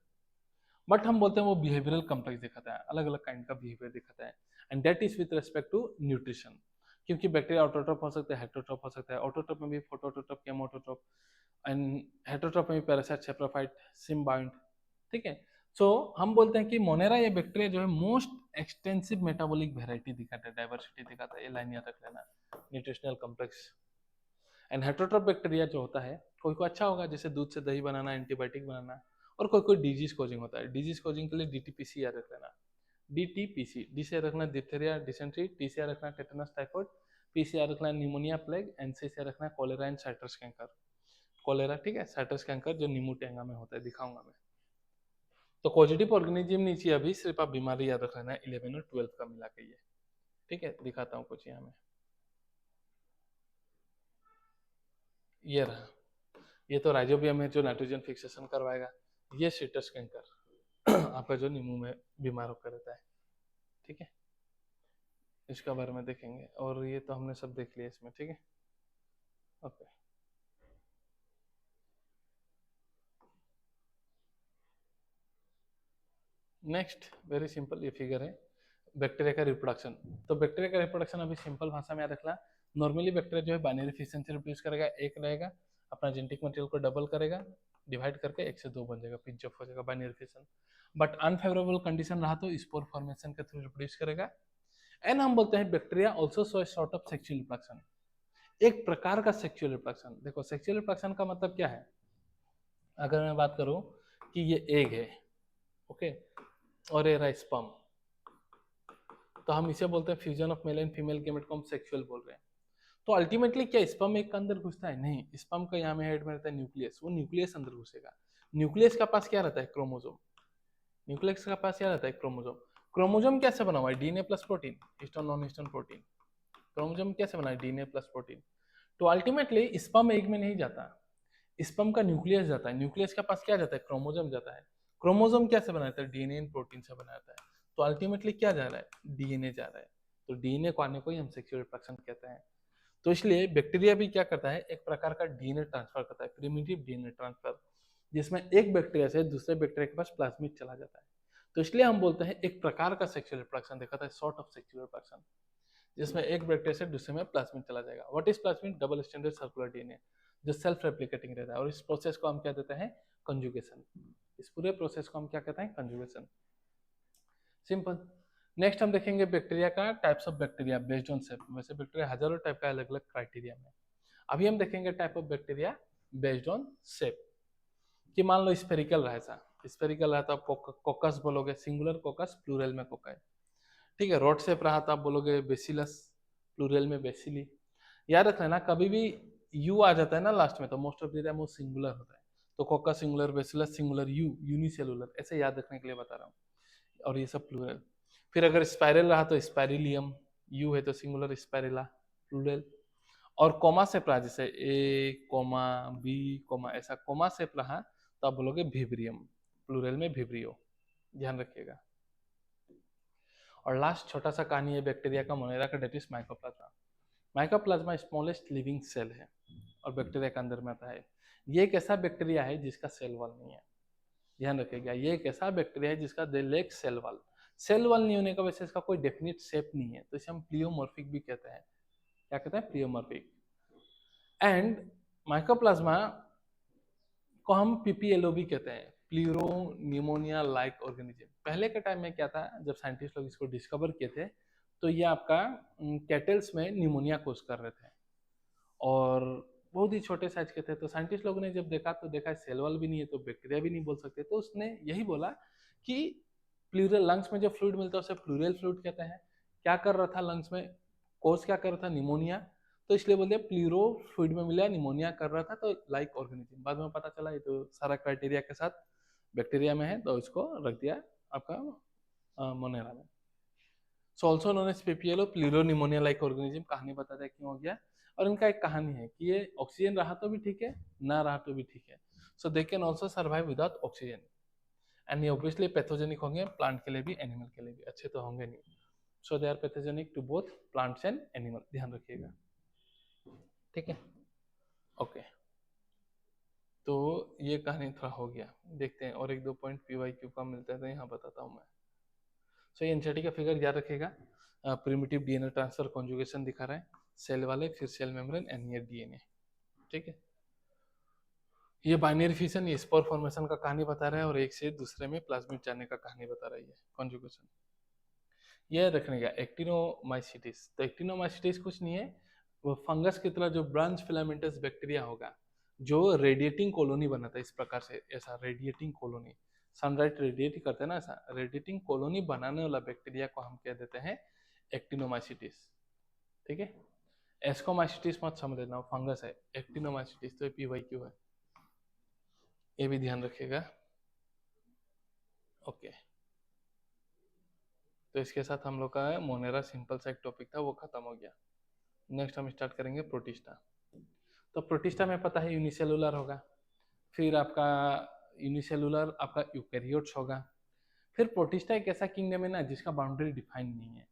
बट हम बोलते हैं वो बिहेवियरल कम्प्लेक्स दिखाता है, अलग अलग काइंड का बिहेवियर दिखाता है, and that is with respect to nutrition. क्योंकि बैक्टीरिया ऑटोट्रोप हो सकता है, हेटरोट्रोप हो सकता है। ऑटोट्रोप में भी फोटोट्रोप, केमोटोट्रोप, एंड हेटरोट्रोप में भी पैरासाइट, सेप्रोफाइट, सिम्बायोंट। ठीक है, सो हम बोलते हैं कि मोनेरा ये बैक्टीरिया जो है मोस्ट एक्सटेंसिव मेटाबॉलिक वेराइटी दिखाता है, डाइवर्सिटी दिखाता है, ये लाइन याद रख लेना, न्यूट्रिशनल कॉम्प्लेक्स। एंड हेटरोट्रोप बैक्टीरिया जो होता है, कोई को अच्छा होगा, जैसे दूध से दही बनाना, एंटीबायोटिक बनाना, और कोई कोई डिजीज कोजिंग होता है। डिजीज कोजिंग के लिए डीटीपीसी याद रख लेना, डीटीपीसी, डी से रखना डिप्थेरिया, डिसेंट्री, टी से रखना टेटनस, टाइफाइड, पी से रखना निमोनिया, प्लेग, एन से रखना cholera and citrus canker. Cholera, ठीक है, साइट्रस कैंकर जो नीमू टेंगा में होता है, दिखाऊंगा मैं। तो पॉजिटिव ऑर्गेनिज्म नहीं चाहिए अभी, सिर्फ आप बीमारी याद रख लेना 11 और 12 का मिला के ये। ठीक है, दिखाता हूँ कुछ यहाँ में, ये रहा, ये तो राइजोबियम है जो नाइट्रोजन फिक्सेशन करवाएगा। ये सिट्रस कैंकर आपका जो नींबू में बीमार होकर रहता है। ठीक है, इसका बारे में देखेंगे, और ये तो हमने सब देख लिया इसमें। ठीक है, ओके, नेक्स्ट वेरी सिंपल, ये फिगर है बैक्टीरिया का रिप्रोडक्शन। तो बैक्टीरिया का रिप्रोडक्शन अभी सिंपल भाषा में याद रखना। नॉर्मली बैक्टीरिया जो है बाइनरी फिशन से रिप्रोड्यूस करेगा, एक रहेगा, अपना जेनेटिक मटेरियल को डबल करेगा, डिवाइड करके एक से दो बन जाएगा, पिंच ऑफ हो जाएगा, binary fission. But unfavourable condition रहा तो स्पोर फॉर्मेशन के थ्रू रिप्रोड्यूस करेगा। एंड हम बोलते हैं bacteria also show sort of sexual reproduction, एक प्रकार का सेक्सुअल रिप्रोडक्शन। देखो सेक्सुअल रिप्रोडक्शन का मतलब क्या है, अगर मैं बात करूं कि ये एग है, ओके, और ये रहा स्पर्म, तो हम इसे बोलते हैं fusion of male and female gamete को हम सेक्सुअल बोल रहे हैं। तो अल्टीमेटली क्या स्पर्म एक के अंदर घुसता है, नहीं, स्पर्म का यहाँ में हेड में रहता है न्यूक्लियस, वो न्यूक्लियस अंदर घुसेगा। न्यूक्लियस का पास क्या रहता है, क्रोमोसोम। न्यूक्लियस का पास क्या रहता है, क्रोमोसोम। क्रोमोसोम कैसे बना हुआ है, DNA plus protein, histone non histone protein. Chromosome कैसे बना है, डीएनए प्लस प्रोटीन। तो अल्टीमेटली स्पर्म एग में नहीं जाता, स्पर्म का न्यूक्लियस जाता है, न्यूक्लियस के पास क्या जाता है, क्रोमोसोम जाता है। क्रोमोसोम कैसे बनाता है, डीएनए एंड प्रोटीन से बनाता है। तो अल्टीमेटली क्या जा रहा है, डीएनए जा रहा है। तो डीएनए को आने को ही हम सेक्सुअल रिप्रोडक्शन कहते हैं। तो इसलिए बैक्टीरिया भी क्या करता है, एक प्रकार का डीएनए ट्रांसफर करता है, प्रिमिटिव डीएनए ट्रांसफर, जिसमें एक बैक्टीरिया से दूसरे बैक्टीरिया के पास प्लाज्मिड चला जाता है। तो इसलिए हम बोलते हैं एक प्रकार का सेक्सुअल रिप्रोडक्शन देखा था, सॉर्ट ऑफ सेक्सुअल रिप्रोडक्शन, जिसमें एक बैक्टीरिया से दूसरे में प्लाज्मिड चला जाएगा। What is plasmid? Double standard circular DNA जो सेल्फ रेप्लिकेटिंग रहता है, और इस प्रोसेस को हम क्या देते हैं? कंजुगेशन। इस पूरे प्रोसेस को हम क्या कहते हैं? कंजुगेशन। सिंपल। नेक्स्ट हम देखेंगे बैक्टीरिया का types of bacteria based on shape. वैसे बैक्टीरिया हजारों टाइप का अलग अलग क्राइटेरिया में। अभी हम देखेंगे type of bacteria based on shape. कि मान लो स्फेरिकल रहा था, स्फेरिकल रहा था कोकस बोलोगे, सिंगुलर कोकस, प्लूरल में कोकाई। ठीक है, रॉड शेप रहा था, आप बोलोगे बेसिलस, प्लूरल में बेसिली। याद रख लेना कभी भी यू आ जाता है ना लास्ट में तो मोस्ट ऑफ द टाइम वो सिंगुलर होता है। तो Coca singular, bacillus singular, you unicellular, ऐसे याद रखने के लिए बता रहा हूँ। और ये सब प्लूरल। फिर अगर स्पाइरल रहा तो स्पाइरिलियम, यू है तो सिंगुलर, स्पाइरिला प्लूरल। और कोमा शेप रहा, जैसे ए कोमा बी कोमा, ऐसा कोमा शेप रहा तो आप बोलोगे विब्रियम, प्लूरल में विब्रियो। ध्यान रखिएगा। और लास्ट छोटा सा कहानी है बैक्टीरिया का, मोनेरा का, that is mycoplasma. Mycoplasma smallest living cell है और बैक्टीरिया के अंदर में आता है। ये एक ऐसा बैक्टीरिया है जिसका सेल वॉल नहीं है। ध्यान रखिएगा, ये एक ऐसा बैक्टीरिया है जिसका they lack cell wall. Cell wall नहीं होने का वजह से इसका कोई डेफिनेट शेप नहीं है, तो इसे हम प्लियोमॉर्फिक भी कहते हैं। क्या कहते हैं? प्लियोमॉर्फिक। एंड माइकोप्लाज्मा को हम पीपीएलओ भी कहते हैं, प्लूरो न्यूमोनिया लाइक ऑर्गेनिज्म। पहले के टाइम में क्या था, जब साइंटिस्ट लोग इसको डिस्कवर किए थे तो ये आपका कैटल्स में न्यूमोनिया कोज कर रहे थे और बहुत ही छोटे साइज के थे। तो साइंटिस्ट लोगों ने जब देखा तो देखा सेल वॉल भी नहीं है तो बैक्टीरिया भी नहीं बोल सकते, तो उसने यही बोला कि प्लूरल, लंग्स में जो फ्लूइड मिलता है उसे प्लूरल फ्लूइड कहते हैं। क्या कर रहा था लंग्स में, कोज क्या कर रहा था? निमोनिया। तो इसलिए बोलते हैं प्लूरो फ्लूइड में मिला, निमोनिया कर रहा था, तो लाइक ऑर्गेनिज्म। बाद में पता चला ये तो सारा क्राइटेरिया के साथ बैक्टीरिया में है, तो इसको रख दिया आपका मोनेरा में। So also known as PPLO, pleuropneumonia like organism. कहानी बताता है क्यों हो गया। और इनका एक कहानी है कि ये ऑक्सीजन रहा तो भी ठीक है, ना रहा तो भी ठीक है। So they can also survive without oxygen. And ये ऑब्वियसली पैथोजेनिक होंगे, प्लांट के लिए भी एनिमल के लिए भी। अच्छे तो होंगे नहीं। So they are pathogenic to both plants and animal. ध्यान रखिएगा, ठीक है। ओके, तो ये कहानी थोड़ा हो गया। देखते हैं और एक दो पॉइंट पीवाईक्यू का मिलता है तो यहाँ बताता हूँ मैं। सो ये एनसीईआरटी का फिगर याद रखेगा। प्रिमिटिव डीएनए ट्रांसफर कॉन्जुगेशन दिखा रहा है, सेल वाले, फिर cell membrane and near DNA. ठीक है, ये बाइनरी फिशन, ये स्पोर फॉर्मेशन का कहानी बता रहा है और एक से दूसरे में प्लाज्मिड जाने का कहानी बता रही है, कॉन्जुगेशन। ये रखने का एक्टिनोमाइसिटिस। तो एक्टिनोमाइसिटिस कुछ नहीं है, वो फंगस की तरह जो ब्रांच फिलामेंटस बैक्टीरिया होगा जो रेडिएटिंग कॉलोनी बनाता है। इस प्रकार से ऐसा रेडिएटिंग कॉलोनी, सनलाइट रेडिएट करते हैं ना, ऐसा रेडिएटिंग कॉलोनी बनाने वाला बैक्टीरिया को हम कह देते हैं एक्टिनोमाइसिटिस। ठीक है, एस्कोमाइसिटिस मत समझ लेना, फंगस है। एक्टिनोमाइसिटिस तो पीवाईक्यू है, ये भी ध्यान रखिएगा। ओके, तो इसके साथ हम लोग का मोनेरा सिंपल सा एक टॉपिक था वो खत्म हो गया। नेक्स्ट हम स्टार्ट करेंगे प्रोटिस्टा। तो प्रोटिस्टा में पता है यूनिसेलुलर होगा, फिर आपका यूनिसेलुलर आपका यूकैरियोट्स होगा। फिर प्रोटिस्टा एक ऐसा किंगडम है ना जिसका बाउंड्री डिफाइन नहीं है।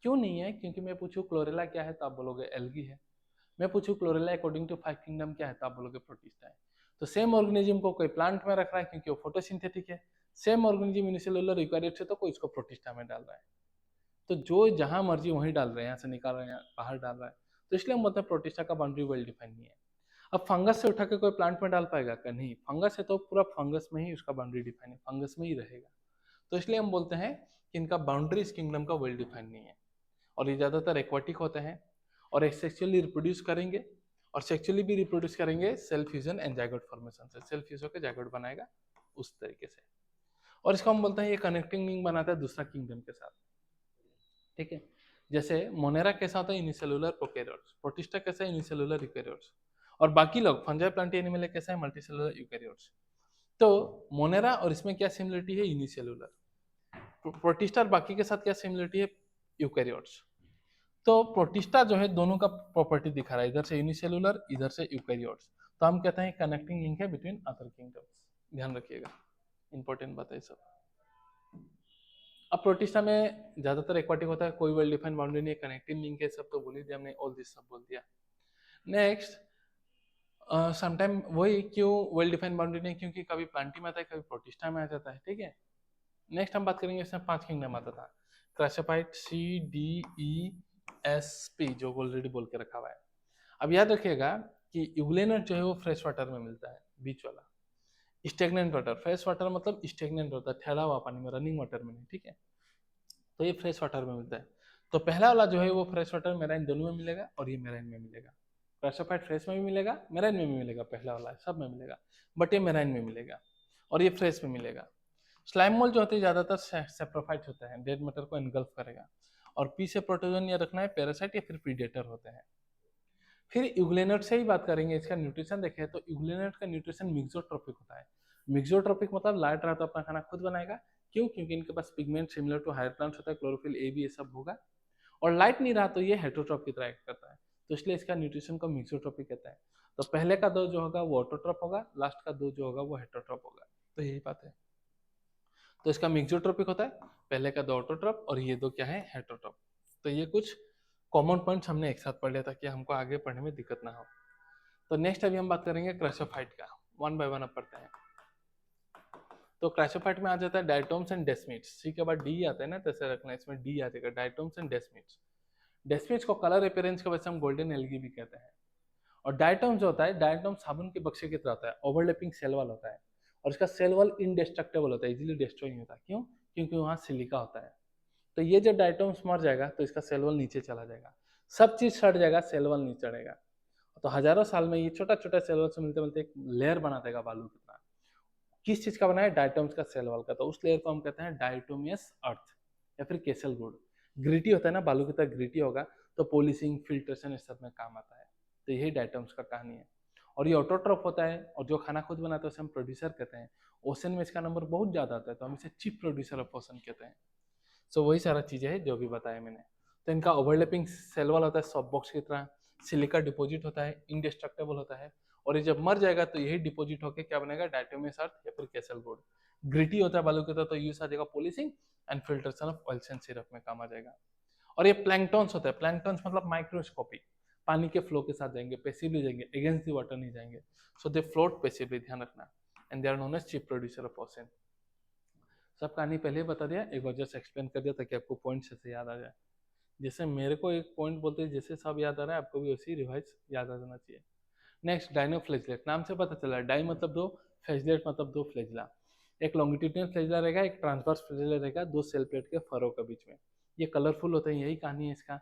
क्यों नहीं है? क्योंकि मैं पूछूं क्लोरेला क्या है तो आप बोलोगे एल्गी है। मैं पूछूं क्लोरेला अकॉर्डिंग टू 5 किंगडम क्या है तो आप बोलोगे प्रोटिस्टा है। तो सेम ऑर्गेनिज्म को कोई प्लांट में रख रहा है क्योंकि वो फोटोसिंथेटिक है, सेम ऑर्गेनिज्म यूनिसेलुलर यूकैरियोट्स है तो कोई इसको प्रोटिस्टा में डाल रहा है। तो जो जहां मर्जी वहीं डाल रहे हैं, यहाँ से निकाल रहे हैं, बाहर डाल रहा है। तो इसलिए हम बोलते हैं प्रोटिस्टा का बाउंड्री वेल डिफाइन नहीं है। अब फंगस से उठा के कोई प्लांट में डाल पाएगा क्या? नहीं, फंगस है तो पूरा फंगस में ही उसका बाउंड्री डिफाइन है, फंगस में ही रहेगा। तो इसलिए हम बोलते हैं कि इनका बाउंड्री इस किंगडम का वेल डिफाइन नहीं है। और ये ज्यादातर एक्वाटिक होते हैं और एक सेक्सुअली रिप्रोड्यूस करेंगे, और सेक्सुअली भी रिप्रोड्यूस करेंगे self fusion and zygote formation से। सेल्फ फ्यूज होकर जाइगोट बनाएगा उस तरीके से। और इसको हम बोलते हैं ये कनेक्टिंग लिंक बनाता है दूसरा किंगडम के साथ। ठीक है, जैसे मोनेरा कैसा होता है यूनिसेलुलर प्रोकैरियोट्स, प्रोटिस्टा कैसा है यूनिसेलुलर यूकैरियोट्स, और बाकी लोग फंजाई प्लांट एनिमल कैसा है मल्टीसेलुलर यूकैरियोट्स। तो मोनेरा और इसमें क्या सिमिलरिटी है? यूनिसेलुलर। प्रोटिस्टा और बाकी के साथ क्या सिमिलरिटी है? यूकैरियोट्स। तो प्रोटिस्टा जो है दोनों का प्रॉपर्टी दिखा रहा है, इधर से यूनिसेलुलर इधर से यूकैरियोट्स। तो हम कहते हैं कनेक्टिंग लिंक है बिटवीन अदर किंगडम्स। ध्यान रखिएगा, इंपॉर्टेंट बात है सब। अब प्रोटिस्टा में ज्यादातर एक्वाटिक होता है, कोई वेल डिफाइंड बाउंड्री नहीं है, कनेक्टिंग लिंक है, सब तो बोल ही दिया हमने, ऑल दिस सब बोल दिया। नेक्स्ट, समटाइम वही क्यों वेल डिफाइंड बाउंड्री नहीं, क्योंकि कभी प्लांटी में आता है कभी प्रोटिस्टा में आ जाता है। ठीक है, नेक्स्ट हम बात करेंगे, इसमें 5 किंगडम आता था। क्राशोफाइट CDESP जो ऑलरेडी बोल के रखा हुआ है। अब याद रखिएगा कि यूग्लेनट जो है वो फ्रेश वाटर में मिलता है, बीच वाला। स्टेगनेंट वाटर, फ्रेश वाटर मतलब स्टेगनेंट होता है, ठहरा हुआ पानी में, रनिंग वाटर में नहीं, ठीक है। तो ये फ्रेश वाटर में मिलता है। तो पहला वाला जो है वो फ्रेश वाटर मेराइन दोनों में मिलेगा, और ये मेराइन में मिलेगा। क्राशोफाइट फ्रेश में भी मिलेगा, मेराइन में भी मिलेगा, पहला वाला सब में मिलेगा, बट ये मेराइन में मिलेगा और ये फ्रेश में मिलेगा। स्लाइम मोल्ड जो होते हैं ज्यादातर सेप्रोफाइट होता है, डेड मैटर को एनगल्फ करेगा। और पी से प्रोटोजन या रखना है पैरासाइट या फिर प्रीडेटर होते हैं। फिर यूग्लेनट से ही बात करेंगे, इसका न्यूट्रिशन देखें तो यूग्लेनट का न्यूट्रिशन मिक्सोट्रोपिक होता है। मिक्सोट्रोपिक मतलब लाइट रहा तो अपना खाना खुद बनाएगा, क्यों? क्योंकि इनके पास pigment similar to higher plants होता है, क्लोरोफिल ए बी ये सब होगा। और लाइट नहीं रहा तो ये हेटरोट्रॉप की तरह एक्ट करता है, तो इसलिए इसका न्यूट्रिशन को मिक्सोट्रोपिक कहता है। तो पहले का दो जो होगा वो ऑटोट्रॉप होगा, लास्ट का दो जो होगा वो हेटरोट्रॉप होगा। तो यही बात है। तो इसका मिक्सोट्रोपिक होता है, पहले का दो ऑटोट्रॉप और ये दो क्या है, हेटरोट्रॉप। तो ये कुछ कॉमन पॉइंट्स हमने एक साथ पढ़ लिया ताकि हमको आगे पढ़ने में दिक्कत ना हो। तो नेक्स्ट अभी हम बात करेंगे क्राशोफाइट का, वन बाय वन अब पढ़ते हैं। तो क्राशोफाइट में आ जाता है डायटोम्स एंड डेस्मिड्स, सी के बाद डी आता है ना, तैसे रखना है, इसमें डी आ जाएगा, डायटोम्स एंड डेस्मिड्स। डेस्मिड्स को कलर अपीयरेंस की वजह से हम गोल्डन एल्गी भी कहते हैं। और डायटोम्स जो होता है, डायटोम साबुन के बक्से की तरह होता है, ओवरलैपिंग सेल वॉल होता है, और इसका सेल वॉल इनडेस्ट्रक्टेबल होता है, इजीली डिस्ट्रॉय नहीं होता। क्यों? क्योंकि वहाँ सिलिका होता है। तो ये जब डायटोम्स मर जाएगा तो इसका सेल वॉल नीचे चला जाएगा, सब चीज सड़ जाएगा, सेल वॉल नहीं चढ़ेगा। तो हजारों साल में ये छोटा छोटा सेल वॉल से मिलते मिलते एक लेयर बना देगा बालू की तरह। किस चीज का बना है? डायटोम्स का सेल वॉल का। तो उस लेयर को हम कहते हैं डायटोमियस अर्थ या फिर केसल गुड। ग्रिटी होता है ना, बालू की तरह ग्रिटी होगा, तो पॉलिशिंग फिल्ट्रेशन इस सब में काम आता है। तो यही डायटोम्स का कहानी है। और ये ऑटोट्रॉप होता है, और जो खाना खुद बनाता है उसे हम प्रोड्यूसर कहते हैं। ओशन में इसका नंबर बहुत ज्यादा आता है, तो हम इसे चीफ प्रोड्यूसर ऑफ ओशन कहते हैं। सो वही सारा चीजें हैं जो भी बताया मैंने। तो इनका ओवरलैपिंग सेल वॉल होता है, सॉफ्ट बॉक्स की तरह, सिलिका डिपॉजिट होता है, इनडिस्ट्रक्टेबल होता है, और ये जब मर जाएगा तो यही डिपॉजिट होकर क्या बनेगा? डायटोमियस अर्थ या फिर केसल गोल्ड। ग्रिटी होता है बालू की तरह, तो यूज आ जाएगा polishing and filtration of oils and syrup में काम आ जाएगा। और ये प्लैंकटॉन्स होता है, प्लैंकटॉन्स मतलब माइक्रोस्कोपिक, पानी के फ्लो के साथ जाएंगे, पैसिवली जाएंगे, अगेंस्ट द वाटर नहीं जाएंगे। सो दे फ्लोट पैसिवली, ध्यान रखना। And they are known as chief producer of ocean. सब कहानी पहले ही बता दिया, एक बार जस्ट एक्सप्लेन कर दिया ताकि आपको पॉइंट से याद आ जाए। जैसे मेरे को एक पॉइंट बोलते हैं जैसे सब याद आ रहा है, आपको भी वैसे ही रिवाइज याद आ जाना चाहिए। Next, dinoflagellate. नाम से पता चला, डाई मतलब दो, फ्लैजलेट मतलब दो फ्लैजला। एक लॉन्गिट्यूडिनल फ्लैजला रहेगा, एक ट्रांसवर्स फ्लैजला रहेगा, दो सेल प्लेट के फरो के बीच में। ये कलरफुल होते हैं, यही कहानी है इसका।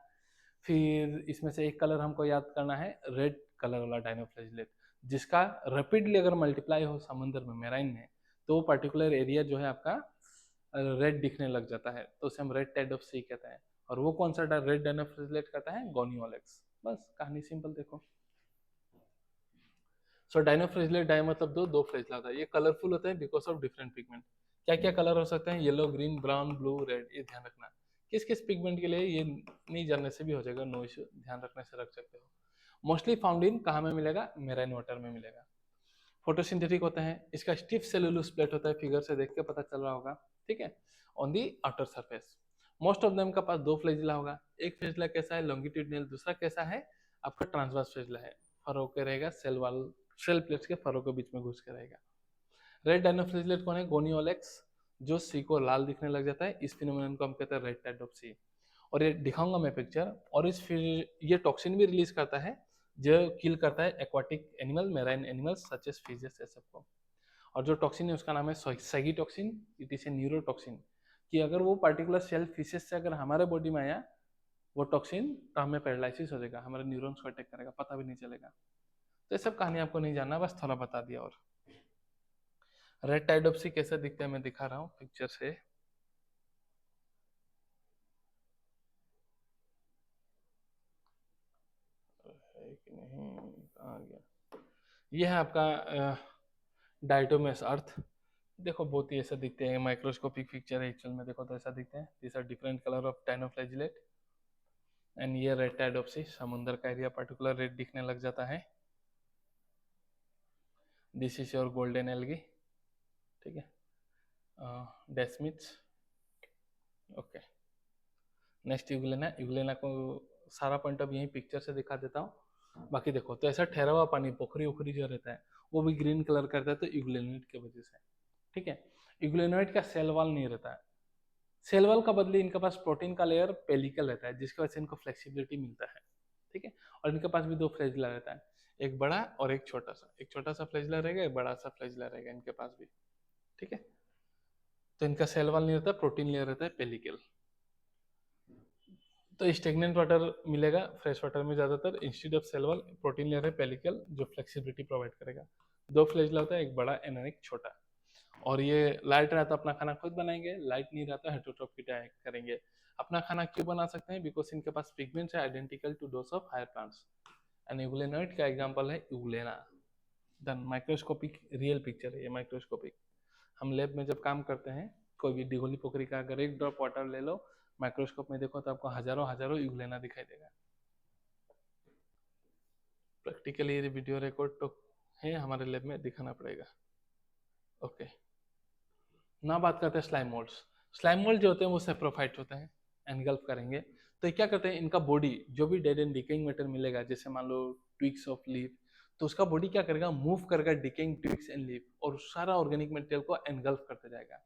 फिर इसमें से एक कलर हमको याद करना है, रेड कलर वाला डायनोफ्लैजलेट, जिसका रैपिडली अगर मल्टीप्लाई हो समुद्र में, मेराइन में, तो वो पर्टिकुलर एरिया जो है आपका रेड दिखने लग जाता है, तो उसे हम रेड टाइड ऑफ सी कहते हैं। और वो कौन सा रेड डायनोफ्लैजलेट कहता है? गोनियोलेक्स। बस कहानी सिंपल देखो। सो डायनोफ्लैजलेट, डाई मतलब दो, दो फ्लैजला होता है। ये कलरफुल होता है बिकॉज ऑफ डिफरेंट पिगमेंट। क्या क्या कलर हो सकते हैं? Yellow, green, brown, blue, red. ये ध्यान रखना। किस किस पिगमेंट के लिए ये नहीं जानने से भी हो जाएगा, नो इश्यू, ध्यान रखने से रख सकते हो। मोस्टली फाउंड इन कहाँ में मिलेगा? मेराइन वाटर में मिलेगा। फोटोसिंथेटिक होते हैं, इसका स्टिफ सेलुलोज प्लेट होता है, फिगर से देख के पता चल रहा होगा, ठीक है, on the outer surface. Most of them का पास दो फ्लैजिला होगा, एक फ्लैजिला कैसा है? लॉन्गिट्यूडिनल, दूसरा कैसा है? आपका ट्रांसवर्स फ्लैजिला है, फरो के रहेगा, सेल वाल, सेल प्लेट्स के फरो के बीच में घुस के रहेगा। रेड डायनोफ्लैजलेट कौन है? गोनियोलेक्स, जो सी को लाल दिखने लग जाता है, इस फिनोमेनन को हम कहते हैं रेड टाइड ऑफ सी। और ये दिखाऊंगा मैं पिक्चर। और इस फिर ये टॉक्सिन भी रिलीज करता है जो किल करता है aquatic animal, marine animals such as fishes, ये सबको। और जो टॉक्सिन है उसका नाम है saxitoxin, it is a neurotoxin. कि अगर वो पर्टिकुलर सेल फिशेस से अगर हमारे बॉडी में आया वो टॉक्सिन, तो हमें पैरालिसिस हो जाएगा, हमारे न्यूरॉन्स को अटैक करेगा, पता भी नहीं चलेगा। तो ये सब कहानी आपको नहीं जानना, बस थोड़ा बता दिया। और रेड टाइडोप्सी कैसे दिखते हैं मैं दिखा रहा हूँ पिक्चर से। है कि नहीं, कहाँ गया? ये है आपका डायटोमेस अर्थ। देखो बहुत ही ऐसा दिखते हैं, माइक्रोस्कोपिक पिक्चर है एक्चुअल में, देखो तो ऐसा दिखते हैं। This are different colour of dinoflagellate. And ये रेड टाइडोप्सी, समुद्र का एरिया पर्टिकुलर रेड दिखने लग जाता है। This is your golden algae, ठीक है, desmids. Okay, next euglena. Euglena को सारा पॉइंट ऑफ यही पिक्चर से दिखा देता हूँ। बाकी देखो तो ऐसा ठहरा हुआ पानी, पोखरी उखरी जो रहता है वो भी ग्रीन कलर करता है, तो यूग्लेनेट की वजह से, ठीक है। यूग्लेनोइड का सेल वॉल नहीं रहता है। सेल वॉल का बदले इनके पास प्रोटीन का लेयर पेलिकल रहता है, जिसकी वजह से इनको फ्लेक्सिबिलिटी मिलता है, ठीक है। और इनके पास भी दो फ्लैजिला रहता है, एक बड़ा और एक छोटा सा। एक छोटा सा फ्लैजिला रहेगा, एक बड़ा सा फ्लैजिला रहेगा इनके पास भी, ठीक है। तो इनका सेल वॉल नहीं रहता, प्रोटीन लेयर रहता है पेलिकल। तो स्टेगनेंट वाटर मिलेगा फ्रेश वाटर में ज्यादातर। Instead of cell wall protein layer है पेलिकल, जो फ्लेक्सिबिलिटी प्रोवाइड करेगा। दो फ्लैजिला होता है, एक बड़ा एंड एक छोटा। और ये लाइट रहता अपना खाना खुद बनाएंगे, लाइट नहीं रहता हेटरोट्रॉफी करेंगे। अपना खाना क्यों बना सकते हैं? बिकॉज इनके पास पिगमेंट्स है identical to those of higher plants. And euglenoid का एग्जांपल है euglena. Then microscopic real picture है ये, माइक्रोस्कोपिक। हम लैब में जब काम करते हैं, कोई भी दिघोली पोखरी का अगर एक ड्रॉप वाटर ले लो, माइक्रोस्कोप में देखो तो आपको हजारों हजारों यूग्लेना दिखाई देगा। प्रैक्टिकली ये वीडियो रिकॉर्ड तो है, हमारे लैब में दिखाना पड़ेगा। ओके, ना बात करते हैं स्लाइम मोल्ड्स। स्लाइम मोल्ड जो होते हैं वो सेप्रोफाइट होते हैं, एनगल्फ करेंगे। तो ये क्या करते हैं, इनका बॉडी जो भी डेड एंड डिकेइंग मैटर मिलेगा, जैसे मान लो ट्विग्स ऑफ लीफ, तो उसका बॉडी क्या करेगा, मूव करेगा डिकेइंग ट्विग्स एंड लीफ, और सारा ऑर्गेनिक मटेरियल को एनगल्फ करते जाएगा।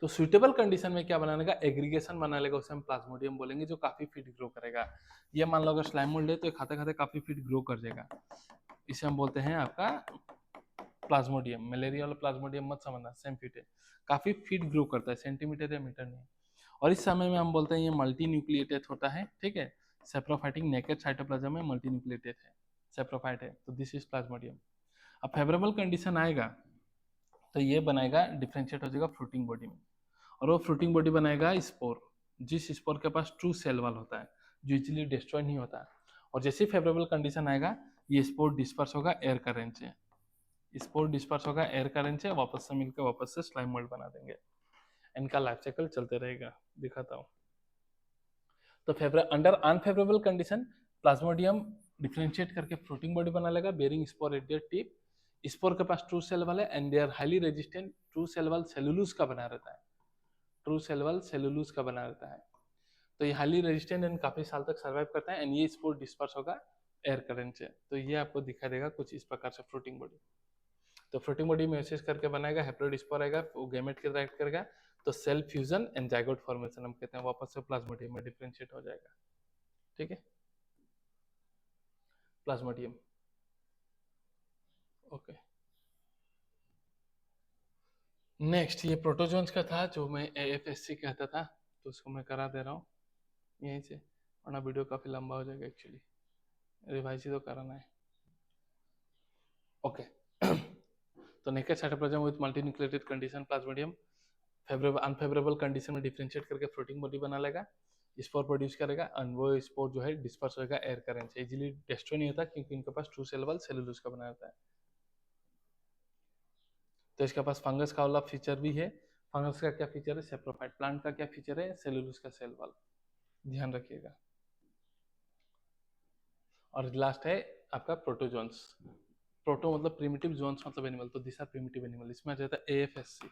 तो सुइटेबल कंडीशन में क्या बनाने का, एग्रीगेशन बना लेगा, उसे हम प्लाज्मोडियम बोलेंगे, जो काफी फीट ग्रो करेगा। ये मान लो अगर स्लाइम मोल्ड है तो खाते खाते काफी फीट ग्रो कर जाएगा, इसे हम बोलते हैं आपका प्लाज्मोडियम। मलेरिया वाला प्लाज्मोडियम मत समझना, सेम फीट है, काफी फीट ग्रो करता है, सेंटीमीटर या मीटर नहीं। और इस समय में हम बोलते हैं ये मल्टी न्यूक्लिएटेड होता है, ठीक है। सेप्रोफाइटिक नेकेड साइटोप्लाज्म में मल्टी न्यूक्लिएटेड है, सेप्रोफाइट है, तो दिस इज प्लाज्मोडियम। अब फेवरेबल कंडीशन आएगा तो ये बनाएगा, डिफ्रेंशिएट हो जाएगा फ्रूटिंग बॉडी में, और वो फ्रूटिंग बॉडी बनाएगा स्पोर, जिस स्पोर के पास ट्रू सेल वॉल होता है, जो इजीली डिस्ट्रॉय नहीं होता है। और जैसे फेवरेबल कंडीशन आएगा, ये स्पोर डिस्पर्स होगा एयर करंट से, स्पोर डिस्पर्स होगा एयर करंट से, वापस से मिलकर वापस से स्लाइम मोल्ड बना देंगे। इनका लाइफ साइकिल चलते रहेगा, दिखाता हूँ। तो under unfavourable condition plasmodium differentiate करके फ्रूटिंग बॉडी बना लेगा, bearing spore at their tip. Spore के पास ट्रू सेल वॉल है and they are highly resistant. True cell wall cellulose का बना रहता है, ट्रू सेल वॉल सेलुलोज का बना रहता है। तो ये हाईली रेजिस्टेंट एंड काफी साल तक सर्वाइव करता है, एंड ये स्पोर डिस्पर्स होगा एयर करंट से। तो ये आपको दिखा देगा कुछ इस प्रकार से फ्रूटिंग बॉडी। तो फ्रूटिंग बॉडी मेसेज करके बनाएगा, हैप्लोइड स्पोर आएगा, वो गैमेट के राइट करेगा, तो cell fusion and zygote formation हम कहते हैं, वापस से प्लाज्मोडियम में डिफरेंशिएट हो जाएगा, ठीक है। Plasmodium, okay. नेक्स्ट ये प्रोटोजोन्स का था, जो मैं एएफएससी कहता था, तो उसको मैं करा दे रहा हूँ यहीं से, वरना वीडियो काफी लंबा हो जाएगा, एक्चुअली रिवाइज ही तो कराना है। ओके तो naked cytoplasm with multinucleated condition Plasmodium favourable unfavourable condition में डिफरेंशिएट करके फ्रूटिंग बॉडी बना लेगा, स्पोर प्रोड्यूस करेगा, एंड वो स्पोर जो है डिस्पर्स होगा एयर करंट से, इजीली डिस्ट्रॉय नहीं होता क्योंकि इनके पास ट्रू सेल वॉल सेलुलोज का बना रहता है। तो इसके पास फंगस का वाला फीचर भी है। फंगस का क्या फीचर है, सेप्रोफाइट। प्लांट का क्या फीचर है, सेलुलोज का सेल वॉल, ध्यान रखिएगा। और लास्ट है आपका प्रोटोजोन्स। प्रोटो मतलब प्रिमिटिव, जोन्स मतलब एनिमल, तो दिस आर प्रिमिटिव एनिमल। इसमें आ जाता है एएफएससी।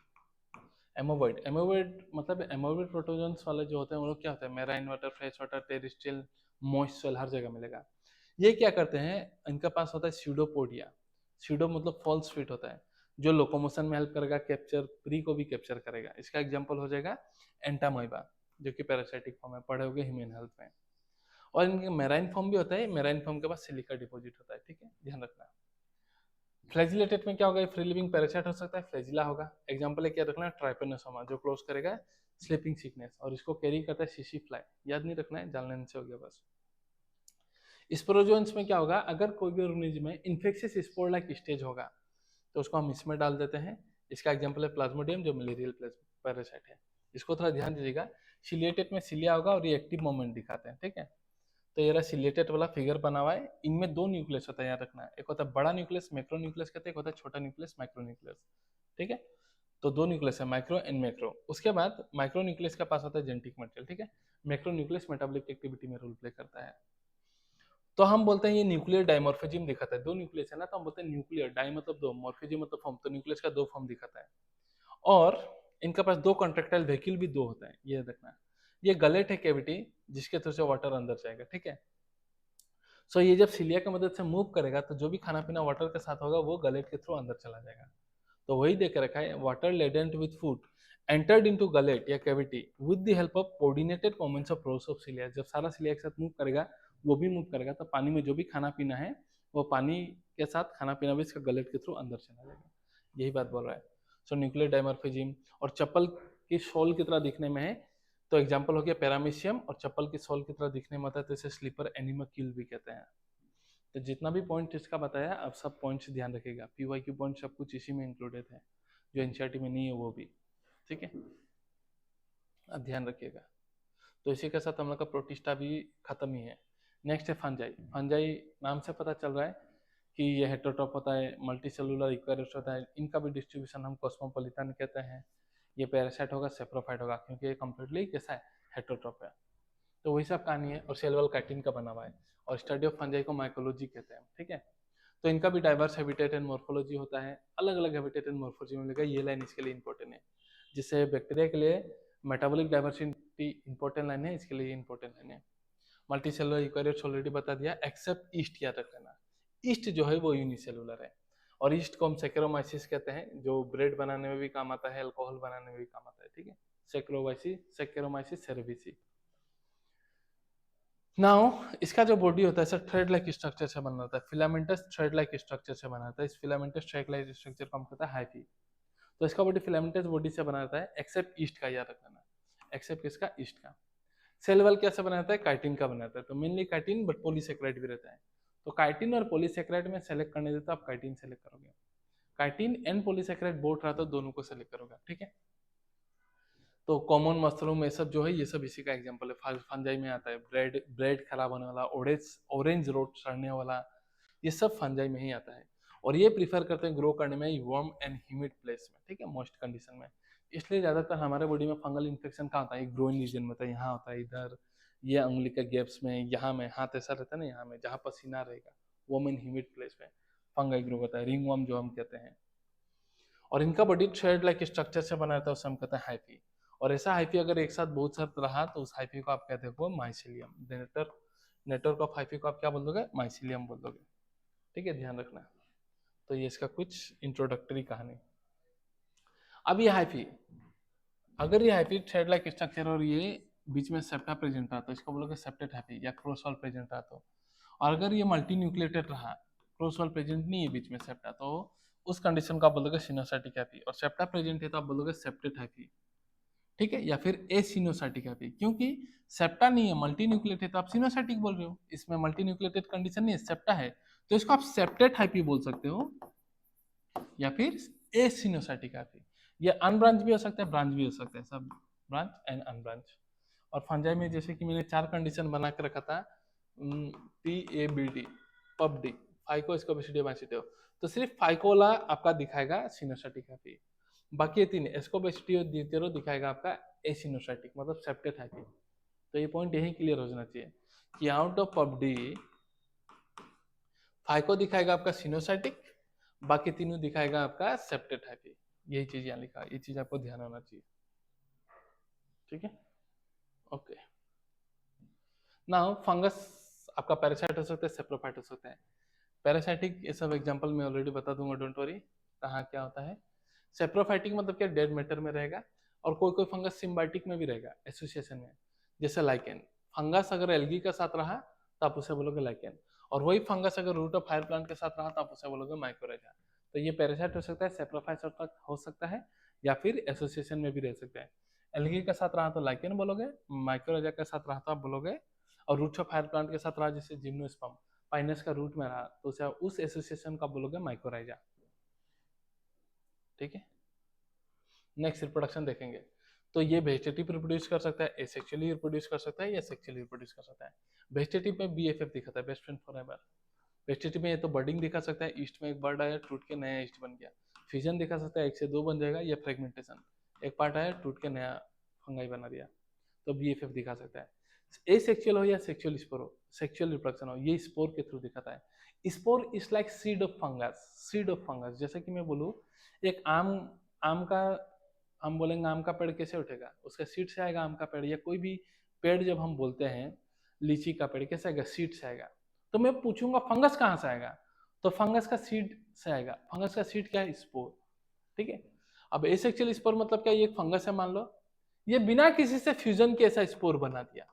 एमोवॉइड, एमोवॉइड मतलब एमोवॉइड प्रोटोजोन्स वाले जो होते हैं वो लोग क्या होते हैं, marine water, fresh water, terrestrial, moist soil, हर जगह मिलेगा। ये क्या करते हैं, इनके पास होता है स्यूडोपोडिया। स्यूडो मतलब फॉल्स फिट होता है, जो लोकोमोशन में हेल्प करेगा, कैप्चर प्री को भी कैप्चर करेगा। इसका एग्जांपल हो जाएगा एंटामोइबा, जो कि पैरासाइटिक फॉर्म है, पढ़े होगे ह्यूमन हेल्थ में। और इनके मेराइन फॉर्म भी होता है, मेराइन फॉर्म के पास सिलिका डिपॉजिट होता है, ठीक है, ध्यान रखना। फ्लैजिलेटेड में क्या होगा, फ्री लिविंग पैरासाइट हो सकता है, फ्लैजिला होगा। एग्जांपल है क्या रखना है, ट्राइपेनोसोमा, जो क्लोज करेगा स्लीपिंग सिकनेस, और इसको कैरी करता है सीसी फ्लाई। याद नहीं रखना है, जान लेने से हो गया बस। स्पोरोजोन्स में क्या होगा, अगर कोई भी ऑर्गेनिज्म में इन्फेक्शियस स्पोर लाइक स्टेज होगा तो उसको हम इसमें डाल देते हैं। इसका एग्जांपल है प्लाज्मोडियम, जो मलेरियल पैरासाइट है। इसको थोड़ा ध्यान दीजिएगा, सिलिएटेड में सिलिया होगा और ये एक्टिव मोमेंट दिखाते हैं, ठीक है। तो ये रहा सिलेटेड वाला फिगर बना हुआ है। इनमें दो न्यूक्लियस होता है, याद रखना है, एक होता है बड़ा न्यूक्लियस, मैक्रो न्यूक्लियस कहते हैं, एक होता है छोटा न्यूक्लियस, माइक्रो न्यूक्लियस, ठीक है। तो दो न्यूक्लियस है, माइक्रो एंड मैक्रो। उसके बाद माइक्रो न्यूक्लियस के पास होता है जेनेटिक मटेरियल, ठीक है। मैक्रो न्यूक्लियस मेटाबॉलिक एक्टिविटी में रोल प्ले करता है। तो हम बोलते हैं ये न्यूक्लियर डायमॉर्फिज्म दिखाता है। दो न्यूक्लियस है ना, तो हम बोलते हैं न्यूक्लियर, डाई मतलब दो, मॉर्फिज्म मतलब फॉर्म, तो न्यूक्लियस का दो फॉर्म दिखाता है। और इनके पास दो कॉन्ट्रेक्टाइल व्हीकल भी दो होता है, ये देखना। ये गलेट है कैविटी, जिसके थ्रू से वाटर अंदर जाएगा, ठीक है। सो ये जब सिलिया की मदद से मूव करेगा तो जो भी खाना पीना वाटर के साथ होगा वो गलेट के थ्रू अंदर चला जाएगा। तो वही देख रखा है, water laden with food entered into gullet या cavity with the help of coordinated movements of rows of cilia. जब सारा सिलिया एक साथ मूव करेगा, वो भी मूव करेगा, तो पानी में जो भी खाना पीना है वो पानी के साथ खाना पीना भी इसका गलेट के थ्रू अंदर चला जाएगा। यही बात बोल रहा है। सो न्यूक्लियर डायमॉर्फिज्म, और चप्पल की सोल की तरह दिखने में है, तो एग्जाम्पल हो गया पैरामीशियम, और चप्पल की सोल की तरह दिखने में आता है तो इसे स्लीपर एनिमोक्यूल भी कहते हैं। तो जितना भी पॉइंट इसका बताया, अब सब पॉइंट्स ध्यान रखिएगा, पीवाईक्यू पॉइंट सब कुछ इसी में इंक्लूडेड है, जो एनसीईआरटी में नहीं है वो भी। ठीक है, अब ध्यान रखिएगा। तो इसी के साथ हम लोग का प्रोटिस्टा भी खत्म ही है। नेक्स्ट है फंजाई। फंजाई नाम से पता चल रहा है कि ये हेटरोट्रॉप होता है, मल्टी सेलुलर इक्वेरियोट्स होता है, इनका भी डिस्ट्रीब्यूशन हम कॉस्मोपॉलिटन कहते हैं। ये पैरासाइट होगा, सेप्रोफाइट होगा, क्योंकि ये कम्प्लीटली कैसा है, हेटरोट्रॉप है। तो वही सब कहानी है, और सेल वॉल काइटिन का बना हुआ है, और स्टडी ऑफ फंजाई को माइकोलॉजी कहते हैं। ठीक है, तो इनका भी डाइवर्स हैबिटेट एंड मॉर्फोलॉजी होता है, अलग अलग हैबिटेट एंड मॉर्फोलॉजी मिलेगा। ये लाइन इसके लिए इंपॉर्टेंट है, जिससे बैक्टीरिया के लिए मेटाबॉलिक डाइवर्सिटी इंपॉर्टेंट लाइन है, इसके लिए इंपॉर्टेंट लाइन है। मल्टी सेलुलर यूकेरियोट्स ऑलरेडी बता दिया, एक्सेप्ट ईस्ट याद रख लेना। ईस्ट जो है वो यूनिसेलुलर है, और ईस्ट को हम सेक्रोमाइसिस कहते हैं, जो ब्रेड बनाने में भी काम आता है, अल्कोहल बनाने में भी काम आता है। ठीक है, सेक्रोमाइसिस सेरेविसी। नाउ इसका जो बॉडी होता है सर, थ्रेड लाइक स्ट्रक्चर से बना होता है, फिलामेंटस थ्रेड लाइक स्ट्रक्चर से बना होता है। इस फिलामेंटस थ्रेड लाइक स्ट्रक्चर को हम कहते हैं हाइफी। तो इसका बॉडी फिलामेंटस बॉडी से बना रहता है, एक्सेप्ट ईस्ट का, याद रखना, एक्सेप्ट किसका, ईस्ट का। सेल वॉल कैसे बनाता है, काइटिन का बनाता है, तो मेनली काइटिन बट पॉलीसेकेराइड भी रहता है। तो काइटिन और पॉलीसेकेराइड में सेलेक्ट करने देता, आप काइटिन सेलेक्ट करोगे। काइटिन एंड पॉलीसेकेराइड बोथ रहा तो दोनों को सेलेक्ट करोगे। ठीक है, तो कॉमन मशरूम ये सब जो है, ये सब इसी का एग्जांपल है, फंजाई में आता है। ब्रेड ब्रेड खराब होने वाला, ऑरेंज रोड सड़ने वाला, ये सब फंजाई में ही आता है। और ये प्रीफर करते हैं ग्रो करने में वार्म एंड ह्यूमिड प्लेस में। ठीक है, मोस्ट कंडीशन में। इसलिए ज्यादातर हमारे बॉडी में फंगल इन्फेक्शन कहाँ होता है, ग्रोइंग रीजन में होता है, यहाँ होता है, इधर ये उंगली के गैप्स में, यहाँ में, हाथ ऐसा रहता है ना, यहाँ में जहाँ पसीना रहेगा, वार्म एंड ह्यूमिड प्लेस में फंगाई ग्रो होता है, रिंग वर्म जो हम कहते हैं। और इनका बॉडी थ्रेड लाइक स्ट्रक्चर से बना रहता है, उसे हम कहते हैं हाइफी। और ऐसा हाइफी अगर एक साथ बहुत साथ रहा तो उस हाइफी को आप कहते हो माइसिलियम। नेटवर्क ऑफ हाइफी को आप क्या बोल दोगे, माइसिलियम बोल दोगे। ठीक है, ध्यान रखना। तो ये इसका कुछ इंट्रोडक्टरी कहानी। अब ये हाइफी, अगर ये हाइफी थ्रेड लाइक स्ट्रक्चर और ये बीच में सेप्टा प्रेजेंट रहा तो इसको बोलोगे सेप्टेट हाइफी, या क्रोसॉल प्रेजेंट रहा तो। और अगर ये मल्टी न्यूक्लिएटेड रहा, क्रोसॉल प्रेजेंट नहीं है बीच में सेप्टा, तो उस कंडीशन को आप बोलोगे सिनोसाइटिक हाइफी। और सेप्टा प्रेजेंट है तो आप बोलोगे सेप्टेट हाइफी। ठीक है, या फिर एसिनोसाइटिक हाइफी, क्योंकि सेप्टा नहीं है, मल्टी न्यूक्लिएटेड, तो आप सिनोसाइटिक बोल रहे हो, इसमें मल्टी न्यूक्लिएटेड कंडीशन नहीं है, सेप्टा है, तो इसको आप सेप्टेट हाइफी बोल सकते हो, या फिर एसिनोसाइटिक हाइफी। ये अनब्रांच भी हो सकता है, ब्रांच भी हो सकता है, सब ब्रांच एंड अनब्रांच। और फंजाई में जैसे कि मैंने 4 कंडीशन बना के रखा था, PABD, पबडी, फाइको स्कोबेसिडियो माइसिडियो, तो सिर्फ फाइकोला आपका दिखाएगा सिनोसाइटिक हाइफी, बाकी ये 3 एस्कोबेसिडियो डिटेरो दिखाएगा आपका एसिनोसाइटिक, मतलब सेप्टेट हाइफी। तो ये पॉइंट यही क्लियर हो जाना चाहिए कि आउट ऑफ पबडी फाइको दिखाएगा आपका सिनोसाइटिक, बाकी तीनों दिखाएगा आपका सेप्टेट हाइफी। यही चीज यहाँ लिखा है, ये चीज आपको ध्यान होना चाहिए। ठीक है, ओके। नाउ फंगस आपका पैरासाइट हो सकता है, सेप्रोफाइट हो सकता है। पैरासाइटिक ये सब एग्जांपल मैं ऑलरेडी बता दूंगा, डोंट वरी, कहाँ क्या होता है। सेप्रोफाइटिक मतलब क्या, डेड मैटर में रहेगा, और कोई कोई फंगस सिम्बायोटिक में भी रहेगा, एसोसिएशन में, जैसे लाइकेन। फंगस अगर एल्गी के साथ रहा तो आप उसे बोलोगे लाइकेन, और वही फंगस अगर रूट ऑफ फायर प्लांट के साथ रहा तो आप उसे बोलोगे माइकोरेजा। तो ये पैरासाइट हो सकता है, सेप्रोफाइट हो सकता है, या फिर एसोसिएशन में भी रह सकता है। एल्गी के साथ रहा तो लाइकेन बोलोगे, माइकोरेजा के साथ रहा तो आप बोलोगे, और रूट ऑफ फायर प्लांट के साथ रहा जैसे जिम्नोस्पर्म, पाइनस का रूट में रहा तो उसे उस एसोसिएशन का बोलोगे माइकोराइजा। ठीक है, नेक्स्ट रिप्रोडक्शन देखेंगे। तो ये वेजिटेटिव रिप्रोड्यूस कर सकता है, एसेक्सुअली रिप्रोड्यूस कर सकता है, या सेक्सुअली रिप्रोड्यूस कर सकता है। वेजिटेटिव में BFF दिखाता है, बेस्ट फ्रेंड फॉरएवर। वेजिटेटिव में ये तो बर्डिंग दिखा सकता है, ईस्ट में एक बर्ड आया टूट के नया ईस्ट बन गया। फ्यूजन दिखा सकता है, 1 से 2 बन जाएगा, या फ्रेगमेंटेशन, एक पार्ट आया टूट के नया फंगाई बना दिया, तो BFF दिखा सकता है। एसेक्सुअल हो या सेक्सुअल स्पोर हो, सेक्सुअल रिप्रोडक्शन हो, ये स्पोर के थ्रू दिखाता है। Spore is like seed of fungus, seed of fungus. जैसे कि मैं बोलूँ, एक आम आम का, हम बोलेंगे आम का पेड़ कैसे उठेगा, उसका सीड से आएगा आम का पेड़, या कोई भी पेड़ जब हम बोलते हैं, लीची का पेड़ कैसे आएगा, सीड से आएगा। तो मैं पूछूंगा फंगस कहाँ से आएगा, तो फंगस का सीड से आएगा। फंगस का सीड क्या है, स्पोर। ठीक है। अब एसेक्सुअल स्पोर मतलब क्या, ये एक फंगस है मान लो, ये बिना किसी से फ्यूजन के ऐसा स्पोर बना दिया,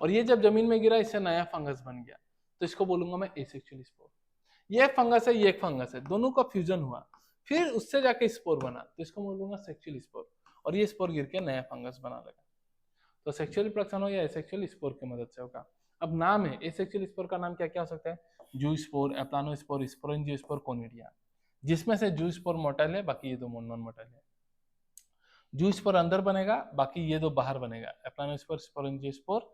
और ये जब जमीन में गिरा इससे नया फंगस बन गया, तो इसको बोलूंगा मैं एसेक्सुअल स्पोर। ये एक फंगस है, ये एक फंगस है, दोनों का फ्यूजन हुआ, फिर उससे जाके स्पोर बना, तो इसको बोलूंगा सेक्सुअल स्पोर, और ये स्पोर गिर के नया फंगस बना लगा। तो सेक्सुअल रिप्रोडक्शन हो या एसेक्सुअल स्पोर की मदद से होगा। अब नाम है, एसेक्सुअल स्पोर का नाम क्या क्या हो सकता है, जू स्पोर, एप्लानो स्पोर, स्पोरेंजियो स्पोर, कोनिडिया। जिसमें से जू स्पोर मोटाइल है, बाकी ये दो नॉन मोटाइल है। जू स्पोर अंदर बनेगा, बाकी ये दो बाहर बनेगा, एप्लानो स्पोर, स्पोरेंजियो स्पोर,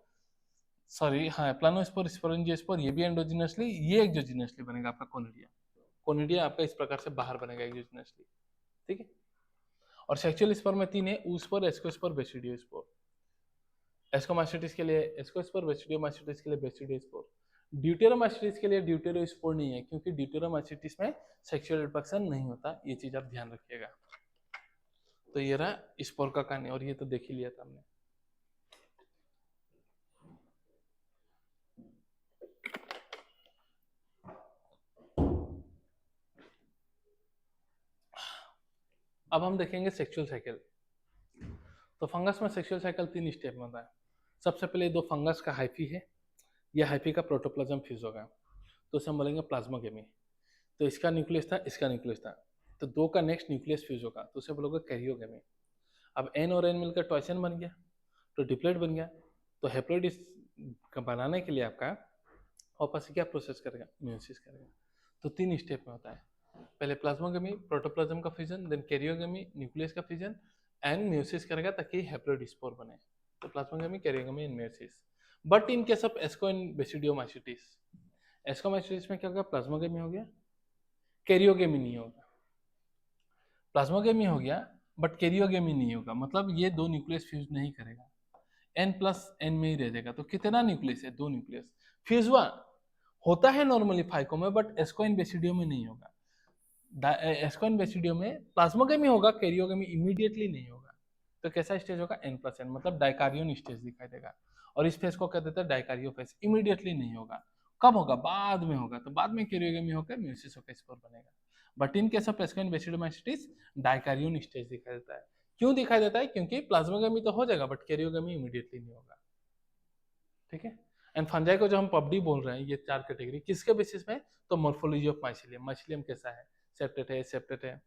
सॉरी हाँ, एप्लानो स्पोर, स्पोरेंजियो स्पोर, ये भी एंडोजिनसली, ये एक्सोजिनसली बनेगा आपका कोनिडिया। कोनिडिया आपका इस प्रकार से बाहर बनेगा एक्सोजिनसली, ठीक है। और सेक्सुअल स्पोर में तीन है, ऊ स्पोर, एस्को स्पोर, बेसिडियो स्पोर। एस्कोमास्टिटिस के लिए एस्कोस्पोर, बेसिडियोमास्टिटिस के लिए बेसिडियोस्पोर। ड्यूटेरोमास्टिटिस के लिए ड्यूटेरोस्पोर नहीं है, क्योंकि ड्यूटेरोमास्टिटिस में सेक्सुअल रिप्रोडक्शन नहीं होता, ये चीज आप ध्यान रखिएगा। तो ये रहा स्पोर का कहानी, और ये तो देख ही लिया था हमने। अब हम देखेंगे सेक्सुअल साइकिल। तो फंगस में सेक्सुअल साइकिल 3 स्टेप में होता है। सबसे पहले दो फंगस का हाइफी है, यह हाइफी का प्रोटोप्लाज्म फ्यूज होगा, तो उसे हम बोलेंगे प्लाज्मोगेमी। तो इसका न्यूक्लियस था, इसका न्यूक्लियस था, तो दो का नेक्स्ट न्यूक्लियस फ्यूज होगा, तो उसे बोलोगे कैरियोगेमी। अब एन और एन मिलकर टॉयसन बन गया, तो डिप्लेट बन गया। तो हेप्लोइड बनाने के लिए आपका वापस से क्या प्रोसेस करेगा, म्यूसिस करेगा। तो 3 स्टेप में होता है, पहले प्लाज्मोगेमी, प्रोटोप्लाज्म का फ्यूजन, देन कैरियोगेमी, न्यूक्लियस का फ्यूजन, एंड म्यूसिस करेगा ताकि हेप्लोइड स्पोर बने। तो plasmogamy, karyogamy and meiosis. But in case of asco and basidiomycetes, ascomycetes में क्या होगा, प्लाज्मोगेमी हो गया, कैरियोगेमी नहीं होगा। प्लाज्मोगेमी हो गया बट कैरियोगेमी नहीं होगा, मतलब ये दो न्यूक्लियस फ्यूज नहीं करेगा, एन प्लस एन में ही रह जाएगा। तो कितना न्यूक्लियस है, दो न्यूक्लियस फ्यूज हुआ, होता है नॉर्मली फाइको में, बट एस्को एंड बेसिडियो में नहीं होगा। एस्को एंड बेसिडियो में प्लाज्मोगेमी होगा, कैरियोगेमी इमीडिएटली नहीं होगा। तो कैसा स्टेज होगा, एन प्लस एन, मतलब डाइकारियोन स्टेज दिखाई देगा, और इस फेज को कहते हैं डाइकारियो फेज। इमीडिएटली नहीं होगा, कब होगा, बाद में होगा, तो बाद में कैरियोगेमी होकर म्यूसिस होकर स्पोर बनेगा। But in case of asco and basidiomycetes dikaryon stage दिखाई देता है। क्यों दिखाई देता है, क्योंकि प्लाज्मोगेमी तो हो जाएगा बट कैरियोगेमी इमीडिएटली नहीं होगा, ठीक है। एंड फंजाई को जो हम पबडी बोल रहे हैं, ये 4 कैटेगरी किसके बेसिस में, तो मॉर्फोलॉजी ऑफ माइसिलियम, माइसिलियम कैसा है, सेप्टेट है, सेप्टेट है,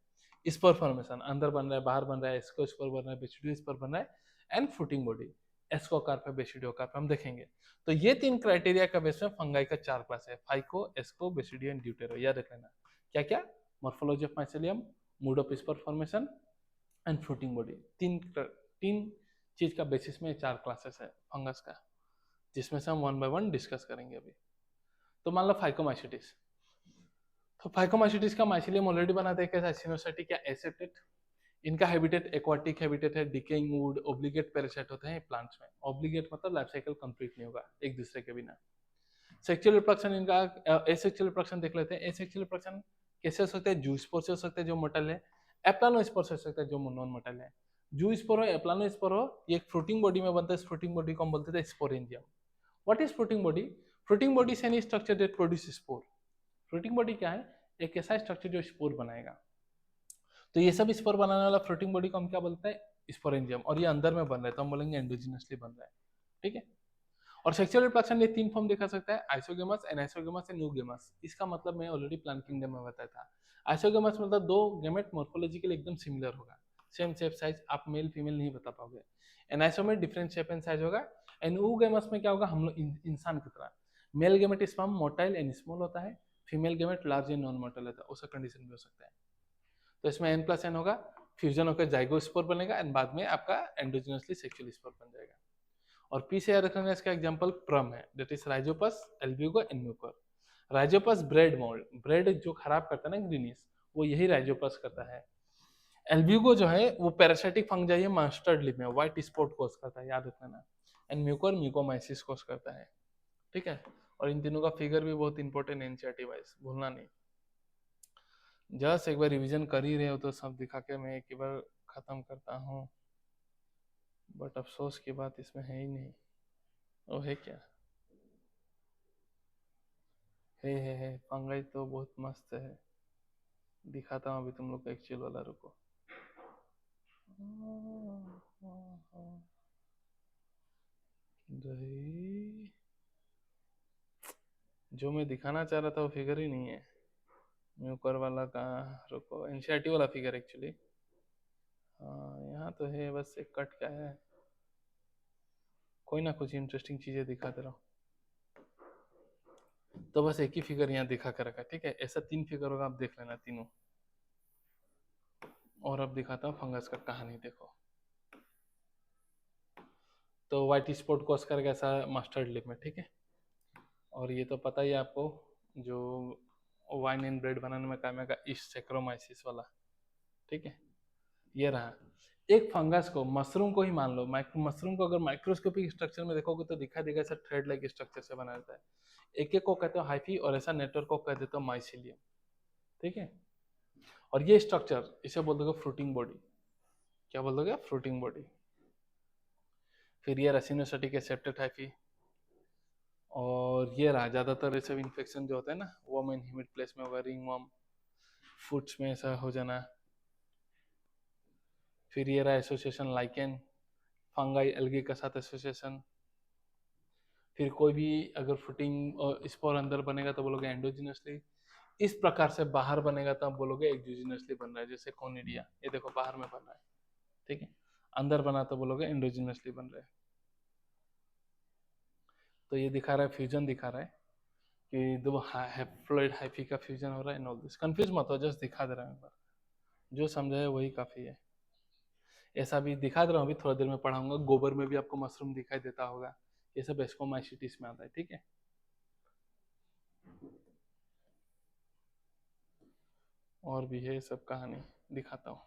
स्पोर फॉर्मेशन अंदर बन रहा है, बाहर बन रहा है, एस्को स्पोर बन रहा है, बेसिडियो स्पोर बन रहा है, एंड फ्रूटिंग बॉडी, एस्को कार्प है, बेसिडियो कार्प हम देखेंगे। तो ये 3 क्राइटेरिया का बेस में फंगाई का 4 क्लास है, phyco, asco, basidio and deutero, याद रख लेना। क्या क्या, morphology of mycelium, mood off spore formation and fruiting body, तीन चीज का बेसिस में 4 क्लासेस है फंगस का, जिसमें से हम वन बाय वन डिस्कस करेंगे अभी। तो मान लो फाइकोमाइसिटिस, तो फाइकोमाइसिटिस का माइसिलियम ऑलरेडी बनाते हैं, कैसा, सिनोसाइटिक या एसेप्टेट। इनका हैबिटेट एक्वाटिक हैबिटेट है, डिकेइंग वुड, ऑब्लिगेट पैरासाइट होते हैं प्लांट्स में। ऑब्लिगेट मतलब लाइफ साइकिल कंप्लीट नहीं होगा एक दूसरे के बिना। सेक्सुअल रिप्रोडक्शन इनका, एसेक्सुअल रिप्रोडक्शन देख लेते हैं। एसेक्सुअल रिप्रोडक्शन कैसे हो सकते हैं, जू स्पोर से हो सकते हैं जो मोटल है, एप्लानो स्पोर से हो सकता है जो नॉन मोटल है। जू स्पोर हो, एप्लानो स्पोर हो, ये एक फ्रूटिंग बॉडी में बनता है, इस फ्रूटिंग बॉडी को हम बोलते थे sporangium. What is fruiting body, fruiting body से any structure that produce spore. Fruiting body क्या है, एक ऐसा स्ट्रक्चर जो स्पोर बनाएगा। तो ये सब स्पोर बनाने वाला फ्रूटिंग बॉडी को हम क्या बोलते हैं, स्पोरेंजियम, और ये अंदर में बन रहा है तो हम बोलेंगे एंडोजिनसली बन रहा है, ठीक है। और सेक्सुअल रिप्रोडक्शन ये 3 फॉर्म दिखा सकता है, आइसोगेमस, एनाइसोगेमस एंड न्यूगेमस। इसका मतलब मैं ऑलरेडी प्लांट किंगडम में बताया था। आइसोगेमस मतलब दो गेमेट मॉर्फोलॉजिकली एकदम सिमिलर होगा, सेम शेप साइज, आप मेल फीमेल नहीं बता पाओगे। एनाइसो में डिफरेंट शेप एंड साइज होगा। एंड ऊगेमस में क्या होगा, हम लोग इंसान की तरह, male gamete sperm motile and small होता है, female gamete large and non motile होता है, उसका कंडीशन भी हो सकता है। तो इसमें एन प्लस एन होगा, फ्यूजन होकर जाइगोस्पोर बनेगा, एंड बाद में आपका एंडोजिनसली सेक्सुअल स्पोर बन जाएगा। और पी से याद रखना, इसका एग्जांपल प्रम है, that is Rhizopus, Albugo and Mucor. Rhizopus bread mould, bread जो खराब करता है ना ग्रीनिस, वो यही राइजोपस करता है। एल्ब्यूगो जो है वो पैरासाइटिक फंजाई है, मास्टर्ड लिप में व्हाइट स्पॉट कोस करता है, याद रखना। एंड म्यूकर म्यूकोमाइसिस कोस करता है, ठीक है। और इन तीनों का फिगर भी बहुत इंपॉर्टेंट है एनसीईआरटी वाइज, भूलना नहीं। जस्ट एक बार रिवीजन कर ही रहे हो तो सब दिखा के मैं एक बार खत्म करता हूँ, बट अफसोस की बात इसमें है ही नहीं। वो है क्या, है फंगाई तो बहुत मस्त है। दिखाता हूँ अभी तुम लोग का एक्चुअल वाला, रुको। रही, जो मैं दिखाना चाह रहा था वो फिगर ही नहीं है। म्यूकर वाला कहाँ, रुको, एनसीईआरटी वाला फिगर एक्चुअली। हाँ यहाँ तो है, बस एक कट का है। कोई ना, कुछ इंटरेस्टिंग चीजें दिखा दे रहा हूँ। तो बस एक ही फिगर यहाँ दिखा कर रखा, ठीक है। ऐसा 3 फिगर होगा, आप देख लेना तीनों। और अब दिखाता हूँ फंगस का कहानी, देखो। तो व्हाइट स्पॉट कॉज करेगा ऐसा मस्टर्ड लिप में, ठीक है। और ये तो पता ही है आपको, जो वाइन एंड ब्रेड बनाने में काम आएगा, इस सैक्रोमाइसिस वाला, ठीक है। ये रहा एक फंगस को, मशरूम को ही मान लो, मशरूम को अगर माइक्रोस्कोपिक स्ट्रक्चर में देखोगे तो दिखाई देगा ऐसा थ्रेड लाइक स्ट्रक्चर से बना रहता है। एक एक को कहते हो हाइफी, और ऐसा नेटवर्क को कह देते हो माइसिलियम, ठीक है। और ये स्ट्रक्चर इसे बोल दोगे फ्रूटिंग बॉडी। क्या बोल दोगे? Fruiting body. फिर ये रेसिनोसाइटिक एसेप्टेड हाइफी। और ये रहा ज्यादातर ऐसे इन्फेक्शन जो होता है ना, वर्म इन ह्यूमिड प्लेस में होगा, रिंग वर्म, फूड्स में ऐसा हो जाना। फिर ये रहा एसोसिएशन लाइकेन, फंगाई एल्गी के साथ एसोसिएशन। फिर कोई भी अगर फुटिंग और स्पोर अंदर बनेगा तो बोलोगे एंडोजिनसली। इस प्रकार से बाहर बनेगा तो आप बोलोगे एक्सोजिनसली बन रहा है, जैसे कोनिडिया, ये देखो बाहर में बन रहा है, ठीक है। अंदर बना तो बोलोगे एंडोजिनसली बन रहा है। तो ये दिखा रहा है, फ्यूजन दिखा रहा है कि दो हैप्लॉइड हाइफी का फ्यूजन हो रहा है। ऑल दिस कंफ्यूज मत हो, जस्ट दिखा दे रहा हूँ एक बार, जो समझा है वही काफी है। ऐसा भी दिखा दे रहा हूँ, अभी थोड़ा देर में पढ़ाऊंगा। गोबर में भी आपको मशरूम दिखाई देता होगा, ये सब एस्कोमाइसिटिस में आता है, ठीक है। और भी है सब कहानी, दिखाता हूँ।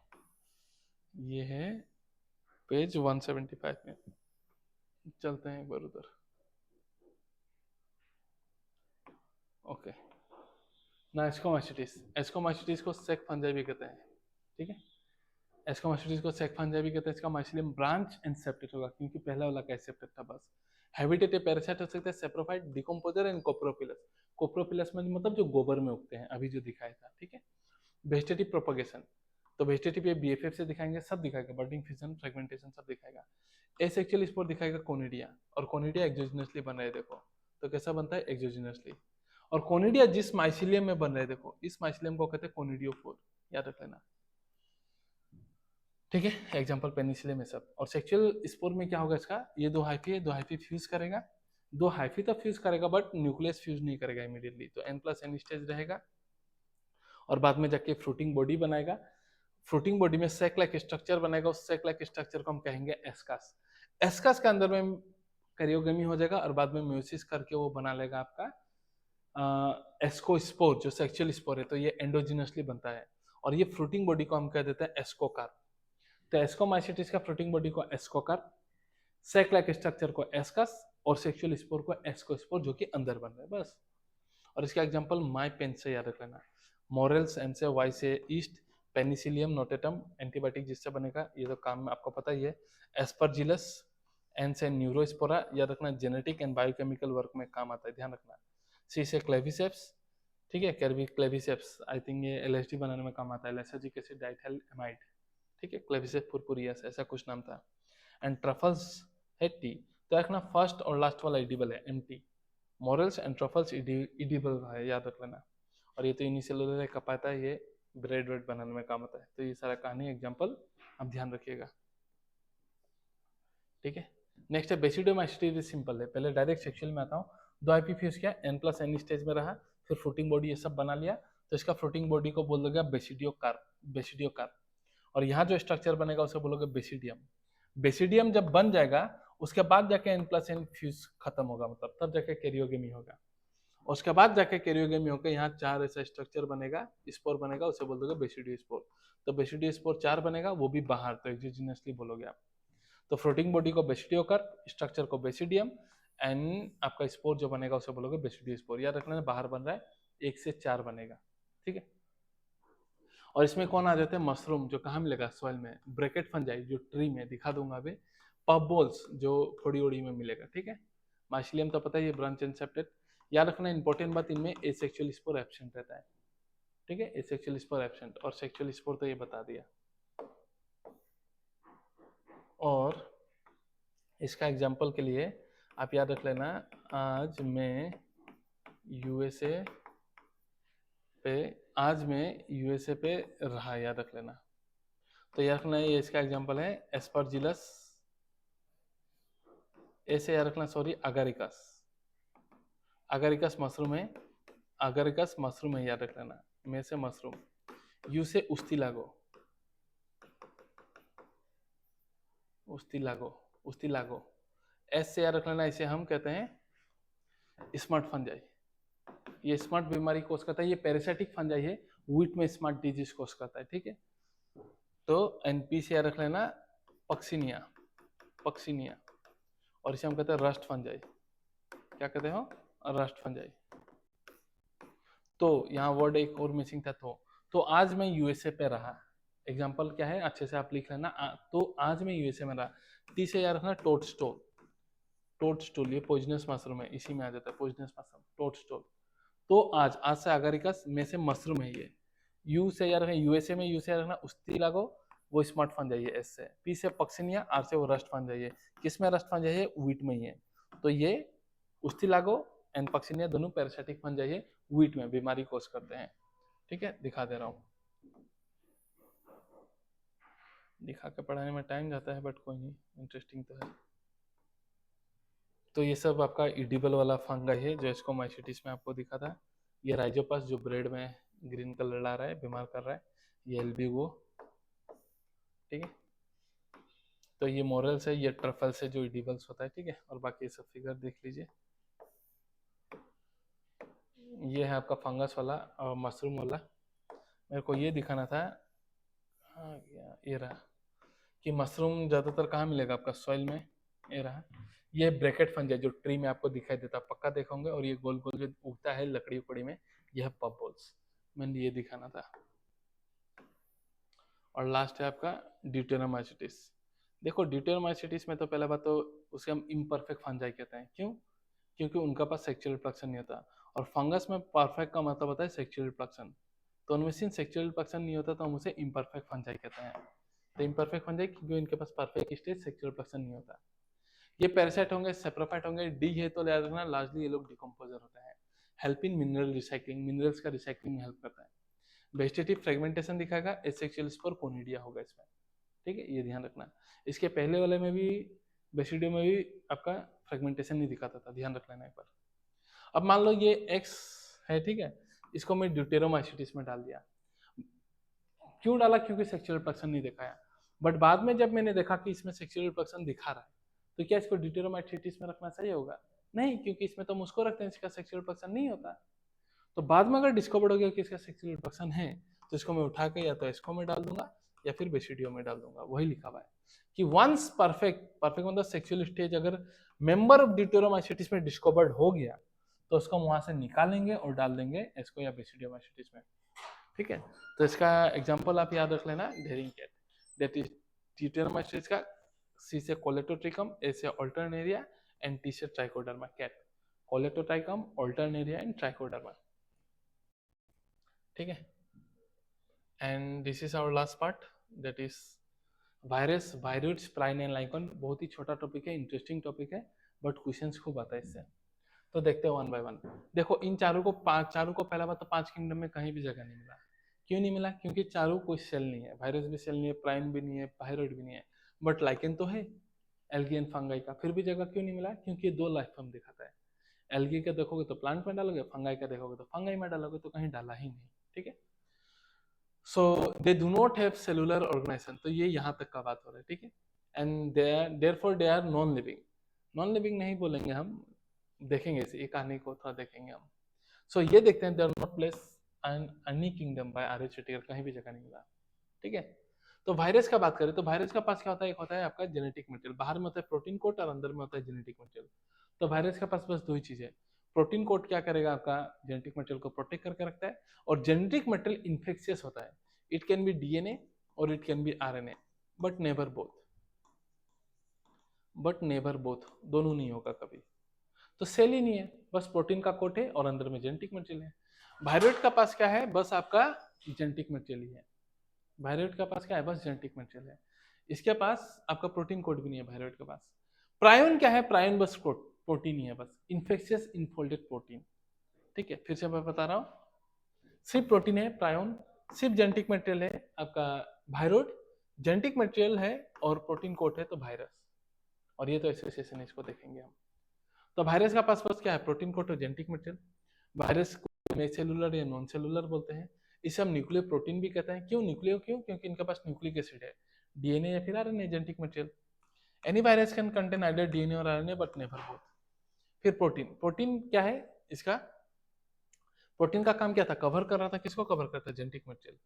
ये है पेज 175 में, चलते हैं एक बार उधर। ओके ना, एस्कोमाइसिटिस को सेक फंजाई भी कहते हैं, ठीक है। एस्कोमाइसिटिस को सेक फंजाई भी कहते हैं। इसका माइसिलियम ब्रांच एंड सेप्टेट होगा, क्योंकि पहला वाला का सेप्टेट था बस। हैबिटेटिव पैरासाइट हो सकते हैं सेप्रोफाइट, डिकम्पोजर एंड कोप्रोपिलस। कोप्रोपिलस में मतलब जो गोबर में उगते हैं, अभी जो दिखाया था, ठीक है। वेजिटेटिव प्रोपगेशन, तो वेजिटेटिव ये बीएफएफ से दिखाएंगे, सब दिखाएगा, बर्डिंग, फिजन, फ्रेगमेंटेशन सब दिखाएगा। एसेक्सुअल स्पोर दिखाएगा कोनिडिया, और कोनिडिया एक्सोजिनसली बन रहा है, देखो। तो कैसा बनता है? एक्सोजिनसली। और कोनिडिया जिस माइसिलियम में बन रहे हैं, देखो इस माइसिलियम को कहते हैं कोनिडियोफोर, याद रख लेना, ठीक है। एग्जांपल पेनिसिलियम है सब। और सेक्सुअल स्पोर में क्या होगा इसका, ये दो हाइफी है, दो हाइफी फ्यूज करेगा। दो हाइफी तो फ्यूज करेगा बट न्यूक्लियस फ्यूज नहीं करेगा इमीडिएटली, तो N+N स्टेज रहेगा। और बाद में जाके फ्रूटिंग बॉडी बनाएगा। फ्रूटिंग बॉडी में सेक लाइक स्ट्रक्चर बनेगा, उस सेक लाइक स्ट्रक्चर को हम कहेंगे एस्कास। एस्कास के अंदर में कैरियोगेमी हो जाएगा, और बाद में म्यूसिस करके वो बना लेगा आपका एस्कोस्पोर, जो सेक्सुअल स्पोर है, तो ये एंडोजिनसली बनता है। और ये फ्रूटिंग बॉडी को हम कह देते हैं एस्कोकार। तो एस्कोमाइसिटिस का फ्रूटिंग बॉडी को एस्कोकार, सेक लाइक स्ट्रक्चर को एस्कस, और सेक्सुअल स्पोर को एस्कोस्पोर, जो कि अंदर बन रहा है, बस। और इसका एग्जांपल माई पेन से याद रख लेना। मोरल्स, एन से, वाई से ईस्ट, पेनिसिलियम नोटेटम एंटीबायोटिक जिससे बनेगा, ये तो काम में आपको पता ही है। एस्परजिलस, एन से न्यूरोस्पोरा, याद रखना, जेनेटिक एंड बायोकेमिकल वर्क में काम आता है, ध्यान रखना। सी से क्लेविसेप्स, ठीक है, कैरवी क्लेविसेप्स, आई थिंक ये एलएसडी बनाने में काम आता है, लेसर्जिक एसिड डाइथाइल एमाइड, ठीक है। क्लेविसेप पुरपुरियस, ऐसा कुछ नाम था। एंड ट्रफल्स है टी, तो रखना फर्स्ट और लास्ट वाला इडिबल है, एम टी। मॉरल्स एंड ट्रफल्स इडिबल है, याद रख लेना। और ये तो इनिशियल कपाता है, ये ब्रेड वेड बनाने में काम आता है। तो ये सारा कहानी एग्जांपल आप ध्यान रखिएगा, ठीक है। नेक्स्ट है बेसिडोमाइसिटिस, सिंपल है। पहले डायरेक्ट सेक्सुअल में आता हूँ। दो आईपी फ्यूज किया, N+N स्टेज में रहा, फिर फ्रूटिंग बॉडी ये सब बना लिया, तो इसका फ्रूटिंग बॉडी को बोल दोगे बेसिडियोकार्प, बेसिडियोकार्प। और यहाँ जो स्ट्रक्चर बनेगा उसे बोलोगे बेसिडियम। बेसिडियम जब बन जाएगा, उसके बाद जाके N+N फ्यूज खत्म होगा, मतलब तब जाके कैरियोगेमी होगा। उसके बाद जाके कैरियोगेमी होकर यहाँ 4 ऐसा स्ट्रक्चर बनेगा, स्पोर बनेगा, उसे बोल दोगे बेसिडियो स्पोर। तो बेसिडियो स्पोर 4 बनेगा, वो भी बाहर, तो एक्सोजिनसली बोलोगे आप। तो फ्लोटिंग बॉडी को बेसिडियोकर, स्ट्रक्चर को बेसिडियम, एंड आपका स्पोर जो बनेगा उसे बोलोगे बेसिडियो स्पोर। याद रखना बाहर बन रहा है, 1 से 4 बनेगा, ठीक है। और इसमें कौन आ जाते हैं? मशरूम, जो कहाँ मिलेगा? सॉइल में। ब्रैकेट फंजाई जो ट्री में, दिखा दूंगा अभी। पफ बॉल्स जो थोड़ी ओड़ी में मिलेगा, ठीक है। माइसिलियम तो पता ही है, ब्रांच एंड सेप्टेट। याद रखना इंपॉर्टेंट बात, इनमें एसेक्सुअल स्पोर एब्सेंट रहता है। ठीक है, एसेक्सुअल स्पोर एब्सेंट, और सेक्सुअल स्पोर तो ये बता दिया। और इसका एग्जाम्पल के लिए आप याद रख लेना, आज मैं यूएसए पे रहा, याद रख लेना। तो याद रखना ये इसका एग्जाम्पल है एस्परजिलस, ऐसे याद रखना, सॉरी अगारिकस, अगारिकस मशरूम है, अगारिकस मशरूम है, याद रख लेना, में से मशरूम, यू से उस्तिलागो, उस्तिलागो, उस्तिलागो, एस से याद रख लेना, इसे हम कहते हैं स्मार्ट फंजाई। ये स्मार्ट बीमारी कोस करता है, ये पैरासाइटिक फंजाई है, व्हीट में स्मार्ट डिजीज कोस करता है, ठीक है। तो एनपी से याद रख लेना पक्सिनिया, पक्सिनिया, और इसे हम कहते हैं रस्ट फंजाई, क्या कहते हो, रस्ट फंजाई। तो यहाँ वर्ड एक और मिसिंग था, तो आज मैं यूएसए पे रहा, एग्जाम्पल क्या है अच्छे से आप लिख लेना, तो आज मैं यूएसए में रहा। टी से याद रखना टोडस्टोल, टोडस्टोल ये पॉइजनस मशरूम है, इसी में आ जाता है पॉइजनस मशरूम, टोडस्टोल। तो आज से अगारिकस, में से मशरूम है ये। यू से याद रखना, यूएसए में यू से याद रखना उस्तिलागो, वो स्मार्ट फंजाई है एस से। पी से पक्सिनिया, आर से वो रस्ट फंजाई है। किस में रस्ट फंजाई है, व्हीट में ही है। तो ये उस्तिलागो एंड पक्सिनिया दोनों पैरासाइटिक फंजाई है, व्हीट में बीमारी कोस करते हैं, ठीक है। दिखा दे रहा हूँ, दिखा के पढ़ाने में टाइम जाता है, बट कोई नहीं, इंटरेस्टिंग तो है। तो ये सब आपका इडिबल वाला फंगाई है जो इसको माइसिटिस में आपको दिखा था। ये राइजोपस जो ब्रेड में ग्रीन कलर ला रहा है, बीमार कर रहा है, ये एल्बिगो, ठीक है। तो ये मोरल्स है, ये ट्रफल्स है जो इडिबल्स होता है, ठीक है। और बाकी ये सब फिगर देख लीजिए। ये है आपका फंगस वाला और मशरूम वाला। मेरे को ये दिखाना था, हाँ ये रहा, कि मशरूम ज़्यादातर कहाँ मिलेगा आपका, सॉइल में, ये रहा। ये ब्रैकेट फंजाई जो ट्री में आपको दिखाई देता, पक्का देखोगे। और ये गोल गोल जो उगता है लकड़ी उकड़ी में, यह है पप बॉल्स, मैंने ये दिखाना था। और लास्ट है आपका ड्यूटेरोमाइसिटिस। देखो ड्यूटेरोमाइसिटिस में तो पहला बात तो उसे हम इम्परफेक्ट फंजाई कहते हैं, क्यों, क्योंकि उनका पास सेक्सुअल रिप्रोडक्शन नहीं होता। और फंगस में परफेक्ट का मतलब होता है सेक्सुअल रिप्रोडक्शन, तो उनमें से सेक्सुअल रिप्रोडक्शन नहीं होता, तो हम उसे इम्परफेक्ट फंजाई कहते हैं। तो इम्परफेक्ट फंजाई क्योंकि इनके पास परफेक्ट स्टेज सेक्सुअल रिप्रोडक्शन नहीं होता। ये पैरासाइट होंगे, सेप्रोफाइट होंगे, डी है तो याद रखना लार्जली ये लोग डिकम्पोजर होते हैं। Help in mineral recycling, minerals का रिसाइकलिंग में हेल्प करता है। वेजिटेटिव फ्रेगमेंटेशन दिखाएगा, एसेक्सुअल स्पोर कोनिडिया होगा इसमें, ठीक है, ये ध्यान रखना। इसके पहले वाले में भी बेसिडियो में भी आपका फ्रेगमेंटेशन नहीं दिखाता था, ध्यान रख लेना एक बार। अब मान लो ये एक्स है, ठीक है, इसको मैं ड्यूटेरोमाइसिटिस में डाल दिया। क्यों डाला, क्योंकि सेक्सुअल रिप्रोडक्शन नहीं दिखाया। बट बाद में जब मैंने देखा कि इसमें सेक्सुअल रिप्रोडक्शन दिखा रहा है, तो क्या इसको ड्यूटेरोमाइसिटिस में रखना सही होगा, नहीं, क्योंकि इसमें तो हम उसको रखते हैं इसका सेक्सुअल रिप्रोडक्शन नहीं होता। तो बाद में अगर डिस्कवर हो गया कि इसका सेक्सुअल रिप्रोडक्शन है, तो इसको मैं उठा के या तो इसको में डाल दूंगा या फिर बेसिडियो में डाल दूंगा। वही लिखा हुआ है कि वंस परफेक्ट, परफेक्ट मतलब सेक्सुअल स्टेज अगर मेंबर ऑफ ड्यूटेरोमाइसिटिस में डिस्कवर्ड हो गया, तो उसको हम वहां से निकालेंगे और डाल देंगे इसको या बेसिडियोमाइसिटिस में, ठीक है। तो इसका एग्जांपल आप याद रख लेना, daring cat, that is deuteromycetes का, सी से कोलेटोट्रिकम, ए से अल्टरनेरिया एंड टी से trichoderma cat, colletotrichum, alternaria and trichoderma, ठीक है। And this is our last part, that is virus, viroids, prion and lichen. बहुत ही छोटा टॉपिक है, इंटरेस्टिंग टॉपिक है, बट क्वेश्चंस खूब आता है इससे। तो देखते हैं वन बाय वन। देखो इन चारों को पहला बात तो 5 किंगडम में कहीं भी जगह नहीं मिला। क्यों नहीं मिला, क्योंकि चारों कोई सेल नहीं है, वायरस भी सेल नहीं है, प्राइन भी नहीं है, वायरोइड भी नहीं है, बट लाइकन तो है एल्गी एंड फंगाई का। फिर भी जगह क्यों नहीं मिला, क्योंकि दो लाइफ फॉर्म दिखाता है। एल्गी का देखोगे तो प्लांट में डालोगे, फंगाई का देखोगे तो फंगाई में डालोगे, तो कहीं डाला ही नहीं, ठीक है। So they do not have cellular organisation, तो ये यहाँ तक का बात हो रहा है, ठीक है। And therefore they are non living, non living नहीं बोलेंगे हम, देखेंगे इसी कहानी को थोड़ा देखेंगे हम। सो ये देखते हैं, they are not placed in any kingdom by R H T, कहीं भी जगह नहीं मिला, ठीक है। तो वायरस का बात करें तो वायरस का पास क्या होता है, एक होता है आपका जेनेटिक मटेरियल, बाहर में होता है प्रोटीन कोट और अंदर में होता है जेनेटिक मटेरियल। तो वायरस के पास बस दो ही चीजें, प्रोटीन कोट क्या करेगा, आपका जेनेटिक मटेरियल को प्रोटेक्ट करके रखता है, और जेनेटिक मटेरियल इन्फेक्शियस होता है। इट कैन बी डीएनए और it can B RNA, but never both, but never both, दोनों नहीं होगा कभी। तो सेल ही नहीं है, बस प्रोटीन का कोट है और अंदर में जेनेटिक मटेरियल है। वायरोइड का पास क्या है, बस आपका जेनेटिक मटेरियल ही है। वायरोइड का पास क्या है, बस जेनेटिक मटेरियल है। इसके पास आपका प्रोटीन कोड भी नहीं है वायरोइड के पास। प्रायोन क्या है, प्रायोन बस प्रोटीन ही है, बस इन्फेक्शियस इनफोल्डेड प्रोटीन। ठीक है, फिर से मैं बता रहा हूँ, सिर्फ प्रोटीन है प्रायोन, सिर्फ जेनेटिक मटेरियल है आपका वायरोइड, जेनेटिक मटेरियल है और प्रोटीन कोट है तो वायरस। और ये तो एसोसिएशन है, इसको देखेंगे हम। तो वायरस का पास क्या है, प्रोटीन कोट और जेनेटिक मटेरियल। वायरस को में सेलुलर या नॉन सेलुलर बोलते हैं। इसे हम न्यूक्लियर प्रोटीन भी कहते हैं। क्यों न्यूक्लियर, क्यों, क्योंकि इनके पास न्यूक्लिक एसिड है, डीएनए या फिर RNA, genetic material. Any virus can contain either DNA और आरएनए बट नेवर बोथ। फिर प्रोटीन, प्रोटीन क्या है इसका, प्रोटीन का काम क्या था, कवर कर रहा था, किसको कवर करता है, जेनेटिक मटेरियल।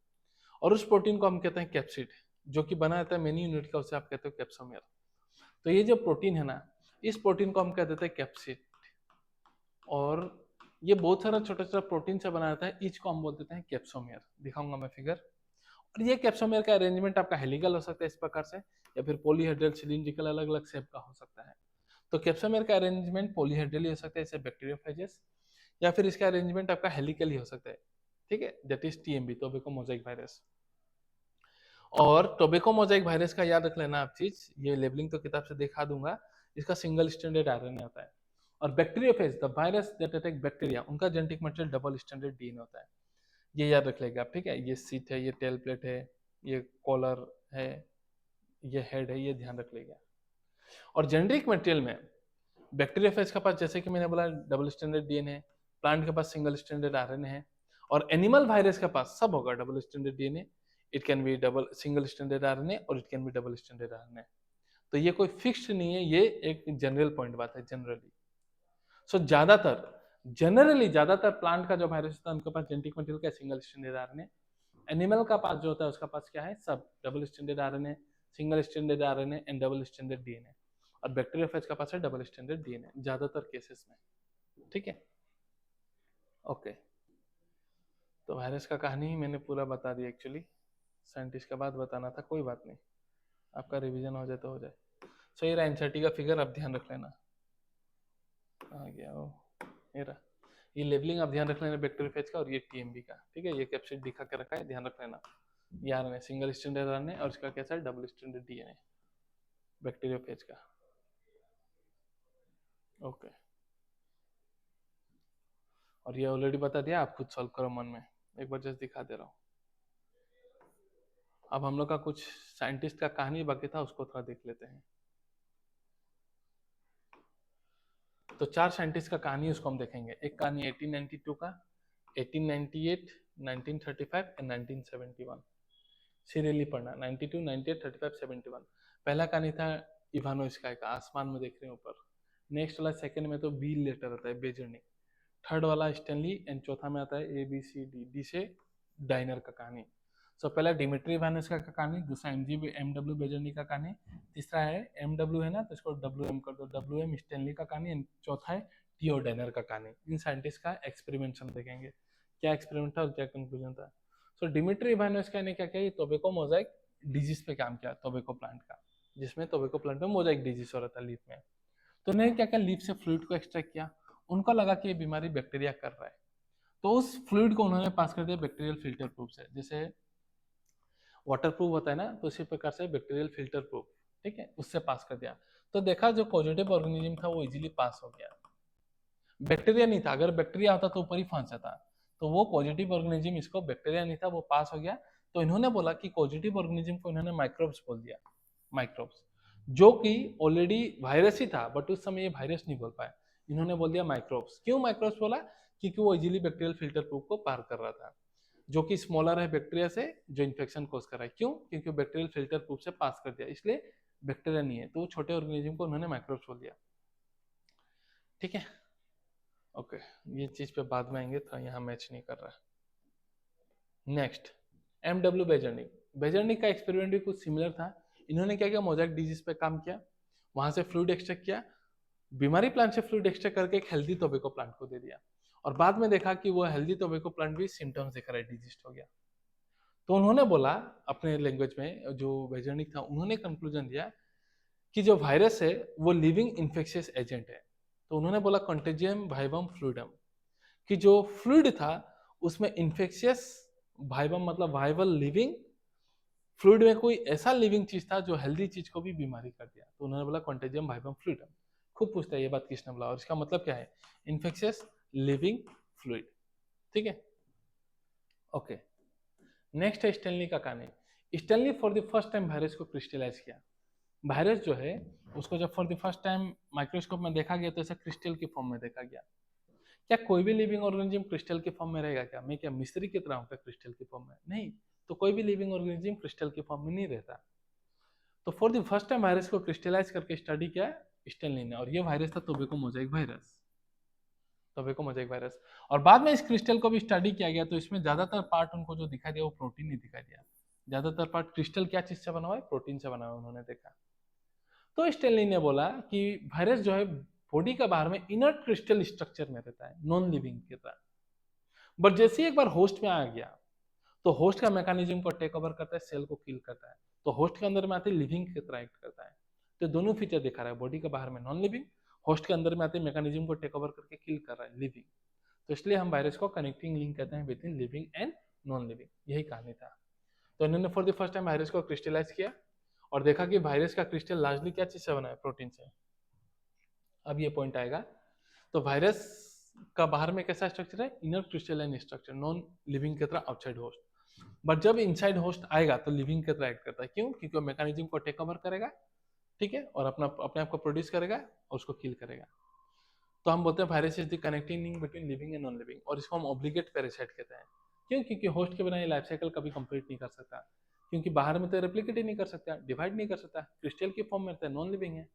और उस प्रोटीन को हम कहते हैं कैप्सिड, जो कि बना रहता है मेनी यूनिट का, उसे आप कहते हो कैप्सोमियर। तो ये जो प्रोटीन है ना, इस प्रोटीन को हम कह देते हैं कैप्सिड। और ये बहुत सारा छोटा छोटा प्रोटीन से बना रहता है, ईच को हम बोल देते हैं कैप्सोमियर। दिखाऊंगा मैं फिगर। और ये कैप्सोमियर का अरेंजमेंट आपका हेलिकल हो सकता है इस प्रकार से, या फिर पॉलीहेड्रल, सिलिंड्रिकल, अलग अलग शेप का हो सकता है। तो कैप्सोमियर का अरेंजमेंट पॉलीहेड्रल हो सकता है, जैसे बैक्टीरियोफेजेस, या फिर इसका अरेंजमेंट आपका हेलिकल ही हो सकता है। ठीक है, that is TMV, tobacco Mosaic virus. और टोबैको मोजाइक वायरस का याद रख लेना आप चीज, ये लेबलिंग तो किताब से दिखा दूंगा, इसका सिंगल स्टैंडर्ड आरएनए होता है। और bacteriophage, the virus that attack bacteria, उनका genetic material double standard DNA होता है। ये याद रख लेगा आप, ठीक है। ये सीट है, ये टेल प्लेट है, ये कॉलर है, ये हेड है, ये ध्यान रख लेगा। और जेनेटिक मटेरियल में बैक्टीरियोफेज के पास, जैसे कि मैंने बोला, डबल स्टैंडर्ड डीएनए, प्लांट के पास सिंगल स्टैंडर्ड आरएनए है, और एनिमल वायरस के पास सब होगा double standard DNA. It can be double single standard RNA और it can be double standard RNA. तो ये कोई फिक्स्ड नहीं है, ये एक जनरल पॉइंट बात है, जनरली। सो ज्यादातर प्लांट का जो वायरस होता है उनके पास जेनेटिक मटेरियल का सिंगल स्टैंडर्ड आरएनए। एनिमल का पास जो होता है उसका पास क्या है, सब double standard RNA, single standard RNA and double standard DNA. और बैक्टीरियोफेज का पास है डबल स्टैंडर्ड डीएनए ज्यादातर केसेस में। ठीक है, ओके। तो वायरस का कहानी मैंने पूरा बता दिया एक्चुअली, साइंटिस्ट का बात बताना था, कोई बात नहीं, आपका रिवीजन हो जाए तो हो जाए। सो ये रहा एनसीईआरटी का फिगर, आप ध्यान रख लेना। आ गया वो, ये रहा, ये लेबलिंग आप ध्यान रख लेना बैक्टीरियोफेज का, और ये टीएमबी का। ठीक है, ये कैप्सिड दिखा के रखा है, ध्यान रख लेना। ये आरएनए सिंगल स्टैंडर्ड आरएनए और इसका कैसा है, डबल स्टैंडर्ड डीएनए बैक्टीरियोफेज का। ओके, और ये ऑलरेडी बता दिया, आप खुद सॉल्व करो मन में, एक बार जस्ट दिखा दे रहा हूँ। अब हम लोग का कुछ साइंटिस्ट का कहानी बाकी था, उसको थोड़ा देख लेते हैं। तो 4 साइंटिस्ट का कहानी उसको हम देखेंगे। एक कहानी 1892 का, 1898, 1935 एंड 1971। सीरियली पढ़ना, 92, 98, 35, 71। पहला कहानी था इवानो स्काई का, आसमान में देख रहे हैं ऊपर। नेक्स्ट वाला सेकंड में तो बी लेटर आता है, बेजर्निक। थर्ड वाला स्टैनली, एंड चौथा में आता है ABCD, डी से डाइनर का कहानी। सो पहला डिमिट्री इवानो स्काई का कहानी, दूसरा MW बेजर्निक का कहानी, तीसरा है MW है ना तो इसको WM कर दो, WM स्टैनली का कहानी, एंड चौथा है टीओ डाइनर का कहानी। इन साइंटिस्ट का एक्सपेरिमेंट हम देखेंगे, क्या एक्सपेरिमेंट था और क्या कंक्लूजन था। सो डिमिट्री इवानो स्काई ने क्या किया, टोबैको मोजाइक डिजीज पे काम किया, टोबैको प्लांट का, जिसमें टोबैको प्लांट में मोजाइक डिजीज हो रहा था लीफ में। तो उन्होंने क्या किया, लीफ से फ्लूइड को एक्सट्रैक्ट किया। उनको लगा कि ये बीमारी बैक्टीरिया कर रहा है, तो उस फ्लूइड को उन्होंने पास कर दिया बैक्टीरियल फिल्टर प्रूफ से। जैसे वाटर प्रूफ होता है ना, तो उसी प्रकार से बैक्टीरियल फिल्टर प्रूफ, ठीक है, उससे पास कर दिया। तो देखा जो पॉजिटिव ऑर्गेनिज्म था वो इजीली पास हो गया। बैक्टीरिया नहीं था, अगर बैक्टीरिया होता तो ऊपर ही फंस जाता। तो वो पॉजिटिव ऑर्गेनिज्म, इसको बैक्टीरिया नहीं था, वो पास हो गया। तो इन्होंने बोला कि पॉजिटिव ऑर्गेनिज्म को इन्होंने माइक्रोब्स बोल दिया, माइक्रोब्स, जो कि ऑलरेडी वायरस ही था, बट उस समय ये वायरस नहीं बोल पाया, इन्होंने बोल दिया माइक्रोब्स। क्यों माइक्रोब्स बोला, क्योंकि वो इजीली बैक्टीरियल फिल्टर प्रूफ को पार कर रहा था, जो कि स्मॉलर है बैक्टीरिया से, जो इन्फेक्शन कोज कर रहा है। क्यों, क्योंकि बैक्टीरियल फिल्टर प्रूफ से पास कर दिया, इसलिए बैक्टीरिया नहीं है। तो छोटे ऑर्गेनिज्म को उन्होंने माइक्रोब्स बोल दिया। ठीक है, ओके, ये चीज पे बाद में आएंगे, तो यहाँ मैच नहीं कर रहा। Next, MW बेजर्निक। बेजर्निक का एक्सपेरिमेंट भी कुछ सिमिलर था। इन्होंने क्या किया, मोजाइक डिजीज पे काम किया, वहां से फ्लूइड एक्सट्रैक्ट किया, बीमारी प्लांट से फ्लूइड एक्सट्रैक्ट करके एक हेल्दी टोबैको प्लांट को दे दिया, और बाद में देखा कि वो हेल्दी टोबैको प्लांट भी सिम्टम्स दिखा रहा है, डिजीज हो गया। तो उन्होंने बोला अपने लैंग्वेज में, जो बेजर्निक था, उन्होंने कंक्लूजन दिया कि जो वायरस है वो लिविंग इन्फेक्शियस एजेंट है। तो उन्होंने बोला कंटेजियम वाइवम फ्लूइडम, कि जो फ्लूइड था उसमें इन्फेक्शियस वाइवम मतलब वाइवल लिविंग, फ्लूइड में कोई ऐसा लिविंग चीज था जो हेल्दी चीज को भी बीमारी कर दिया, तो उन्होंने बोला कंटेजियम वाइवम फ्लूइडम। खूब पूछता है ये बात किसने बोला, और इसका मतलब क्या है, इन्फेक्शियस लिविंग फ्लूइड। ठीक है, ओके। नेक्स्ट है स्टेनली का कहानी। Stanley for the first time virus को क्रिस्टलाइज किया। वायरस जो है उसको जब for the first time microscope में देखा गया तो ऐसा क्रिस्टल के फॉर्म में देखा गया। क्या कोई भी लिविंग ऑर्गेनिज्म क्रिस्टल के फॉर्म में रहेगा क्या, मैं क्या मिस्त्री की तरह हूँ क्या क्रिस्टल के फॉर्म में, नहीं। तो कोई भी लिविंग ऑर्गेनिज्म क्रिस्टल के फॉर्म में नहीं रहता। तो for the first time virus को क्रिस्टलाइज करके स्टडी किया स्टेनली ने, और ये वायरस था tobacco Mosaic virus. Tobacco Mosaic virus. और बाद में इस क्रिस्टल को भी स्टडी किया गया तो इसमें ज्यादातर पार्ट उनको जो दिखाई दिया वो प्रोटीन ही दिखाई दिया। ज्यादातर पार्ट क्रिस्टल क्या चीज से बना हुआ है, प्रोटीन से बना हुआ है, उन्होंने देखा। तो स्टेनली ने बोला कि वायरस जो है बॉडी का बाहर में इनर्ट क्रिस्टल स्ट्रक्चर में रहता है, नॉन लिविंग की तरह। बट जैसे ही एक बार होस्ट में आ गया तो होस्ट का मैकेनिज्म को टेक ओवर करता है, सेल को किल करता है, तो होस्ट के अंदर में आते लिविंग की तरह एक्ट करता है। तो दोनों फीचर दिखा रहा है, बॉडी के बाहर में नॉन लिविंग, होस्ट के अंदर में आते मैकेनिज्म को टेक ओवर करके किल कर रहा है, लिविंग। तो इसलिए हम वायरस को कनेक्टिंग लिंक कहते हैं between living and non living, यही कहानी था। तो इन्होंने for the first time virus को क्रिस्टलाइज किया और देखा कि वायरस का क्रिस्टल लार्जली क्या चीज से बना है, प्रोटीन से। अब ये पॉइंट आएगा। तो वायरस का बाहर में कैसा स्ट्रक्चर है, inner crystalline structure, non living की तरह आउटसाइड होस्ट। बट जब इनसाइड होस्ट आएगा तो लिविंग की तरह एक्ट करता है, क्यों, क्योंकि वो मैकेनिज्म को टेक ओवर करेगा, ठीक है, और अपने आप को प्रोड्यूस करेगा और उसको किल करेगा। तो हम बोलते हैं virus is the connecting link between living and non living, और इसको हम ऑब्लिगेट पैरासाइट कहते हैं। क्यों, क्योंकि होस्ट के बिना ये लाइफ साइकिल कभी कंप्लीट नहीं कर सकता, क्योंकि बाहर में तो रेप्लिकेट ही नहीं कर सकता, डिवाइड नहीं कर सकता, क्रिस्टल की फॉर्म में रहता है, नॉन लिविंग है।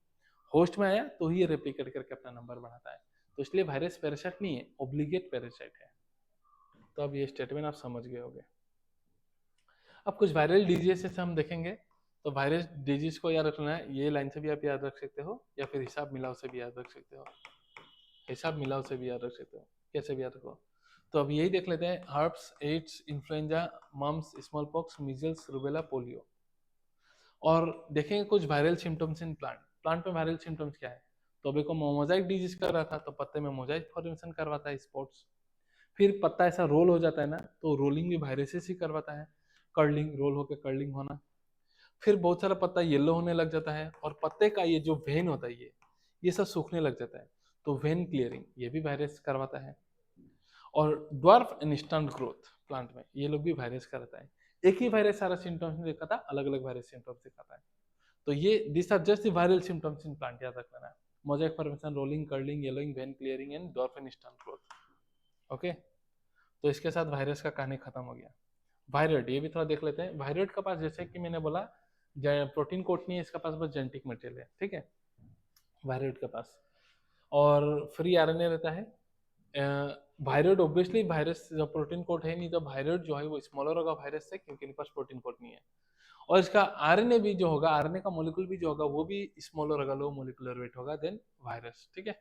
होस्ट में आया तो ही रेप्लिकेट करके अपना नंबर बढ़ाता है। तो इसलिए वायरस पैरासाइट नहीं है, ऑब्लिगेट पैरासाइट है। तो अब ये स्टेटमेंट आप समझ गए होंगे। अब कुछ वायरल डिजीज से हम देखेंगे। तो वायरस डिजीज को याद रखना है, ये लाइन से भी आप याद रख सकते हो या फिर हिसाब मिलाव से भी याद रख सकते हो। हिसाब मिलाव से भी याद रख सकते हो, कैसे भी याद रखो। तो अब यही देख लेते हैं, herpes, AIDS, influenza, mumps, smallpox, measles, rubella, polio. और देखेंगे कुछ viral symptoms in plant. Plant में वायरल सिम्टम्स क्या है, तो अभी को मोजाइक डिजीज कर रहा था तो पत्ते में मोजाइक फॉर्मेशन करवाता है, स्पॉट्स। फिर पत्ता ऐसा रोल हो जाता है ना, तो रोलिंग भी वायरसेस ही करवाता है, कर्लिंग, रोल होकर कर्लिंग होना। फिर बहुत सारा पत्ता येलो होने लग जाता है, और पत्ते का ये जो वेन होता है ये सब सूखने लग जाता है, तो वेन क्लियरिंग ये भी वायरस करवाता है। और dwarf and stunt growth plant में ये लोग भी वायरस करता है। एक ही वायरस सारा सिम्टम्स नहीं दिखाता, अलग अलग वायरस सिम्टम्स दिखाता है। तो ये this are just the viral symptoms in plant, याद रख लेना। Mosaic formation, rolling, curling, yellowing, vein clearing and dwarf and stunt growth. Okay, तो इसके साथ वायरस का कहानी खत्म हो गया। वायरड ये भी थोड़ा देख लेते हैं। वायरड का पास जैसे कि मैंने बोला प्रोटीन कोट नहीं है, इसका पास बस जेनेटिक मटेरियल है, ठीक है, वायरड के पास। और फ्री आरएनए रहता है। वायरड ऑब्वियसली वायरस जब प्रोटीन कोट है नहीं, तो वायरड जो है वो स्मॉलर होगा वायरस से, क्योंकि इनके पास प्रोटीन कोट नहीं है। और इसका आरएनए भी जो होगा, आरएनए का मॉलिक्यूल भी जो होगा वो भी स्मॉलर होगा, लो मोलिकुलर वेट होगा देन वायरस, ठीक है।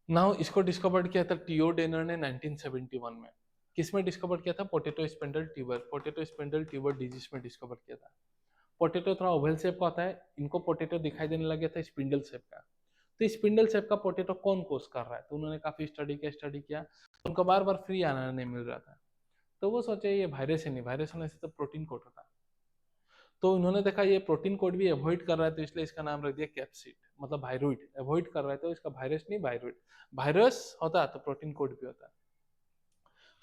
नाउ इसको डिस्कवर्ड किया था टीओ डेनर ने 1971 में। किसमें डिस्कवर किया था, potato spindle tuber, potato spindle tuber disease में डिस्कवर किया था। पोटैटो थोड़ा ओवल शेप का होता है, इनको पोटैटो दिखाई देने लगे था स्पिंडल शेप का। तो स्पिंडल शेप का पोटैटो कौन कोस कर रहा है, तो उन्होंने काफी स्टडी किया, तो उनको बार बार फ्री आना नहीं मिल रहा था। तो वो सोचे ये वायरस है, नहीं वायरस होने से तो प्रोटीन कोट होता। तो उन्होंने देखा ये प्रोटीन कोड भी अवॉइड कर रहा है, तो इसलिए इसका नाम रख दिया कैप्सिड, मतलब वायरोइड। अवॉइड कर रहा है तो इसका वायरस नहीं, वायरोइड। वायरस होता तो प्रोटीन कोड भी होता।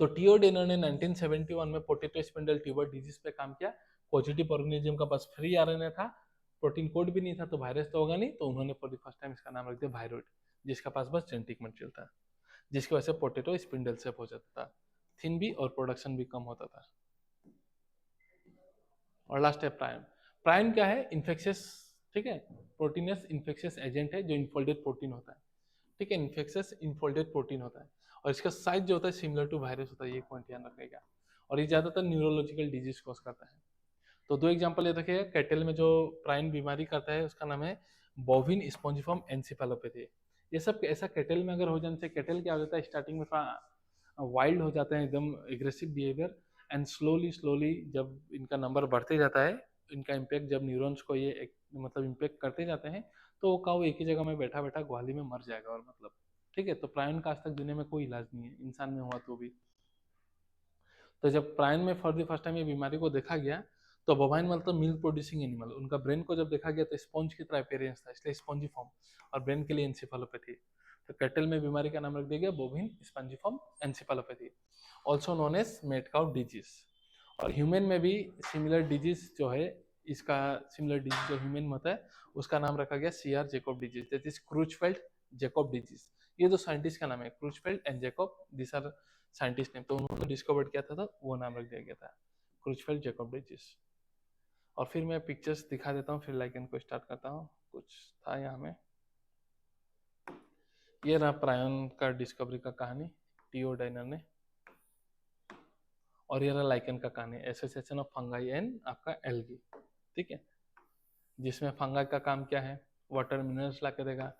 तो टीओ डेनर ने 1971 में पोटैटो स्पिंडल ट्यूबर डिजीज पे काम किया। पॉजिटिव ऑर्गेनिज्म का पास फ्री आरएनए था, प्रोटीन कोड भी नहीं था, तो वायरस तो होगा नहीं, तो उन्होंने फॉर द फर्स्ट टाइम इसका नाम रख दिया वायरोइड, जिसका पास बस जेनेटिक मटेरियल था, जिसकी वजह से पोटैटो स्पिंडल शेप हो जाता था, थिन भी और प्रोडक्शन भी कम होता था। और लास्ट है प्राइम। प्राइम क्या है, इन्फेक्शियस, ठीक है, प्रोटीनस इन्फेक्शियस एजेंट है जो इनफोल्डेड प्रोटीन होता है, ठीक है, इन्फेक्शियस इनफोल्डेड प्रोटीन होता है। और इसका साइज जो होता है सिमिलर टू वायरस होता है, ये पॉइंट ध्यान रखिएगा। और ये ज्यादातर न्यूरोलॉजिकल डिजीज कॉज करता है। तो दो एग्जांपल ये देखिएगा, कैटल में जो प्राइम बीमारी करता है उसका नाम है बोविन स्पॉन्जिफॉर्म एनसेफेलोपैथी। ये सब ऐसा कैटल में अगर हो जाने से, कैटल क्या हो जाता है स्टार्टिंग में थोड़ा वाइल्ड हो जाते हैं, एकदम aggressive behaviour, and slowly slowly जब इनका नंबर बढ़ते जाता है, इनका इम्पैक्ट जब न्यूरॉन्स को ये मतलब इम्पैक्ट करते जाते हैं, तो वो काऊ एक ही जगह में बैठा बैठा ग्वाली में मर जाएगा, और मतलब ठीक है। तो प्रायन का आज तक दुनिया में कोई इलाज नहीं है, इंसान में हुआ तो भी। तो जब प्रायन में फॉर द फर्स्ट टाइम ये बीमारी को देखा गया, तो बोवाइन मतलब मिल्क प्रोड्यूसिंग एनिमल, उनका ब्रेन को जब देखा गया तो स्पॉन्ज की तरह अपीयरेंस था, इसलिए स्पॉन्जी फॉर्म, और ब्रेन के लिए एंसेफेलोपैथी। तो कैटल में बीमारी का नाम रख दिया गया bovine spongiform encephalopathy, also known as mad cow disease. और ह्यूमन में भी सिमिलर डिजीज जो है, इसका सिमिलर डिजीज जो ह्यूमन में होता है उसका नाम रखा गया CR Jakob disease, that is Creutzfeldt Jakob disease. ये दो साइंटिस्ट का नाम है, Creutzfeldt and Jakob, this are scientist name. तो उन्होंने डिस्कवर्ड किया था तो वो नाम रख दिया गया था, क्रूचफेल्ड जेकोब डिजीज। और फिर मैं पिक्चर्स दिखा देता हूँ, फिर लाइकन को स्टार्ट करता हूँ। कुछ था यहाँ में, ये रहा प्रायन का डिस्कवरी का कहानी, टीओ डाइनर ने। और ये रहा लाइकन का कहानी, एसोसिएशन ऑफ फंगाई एंड आपका एल्गी, ठीक है। जिसमें फंगाई का काम क्या है, वाटर मिनरल्स ला के देगा,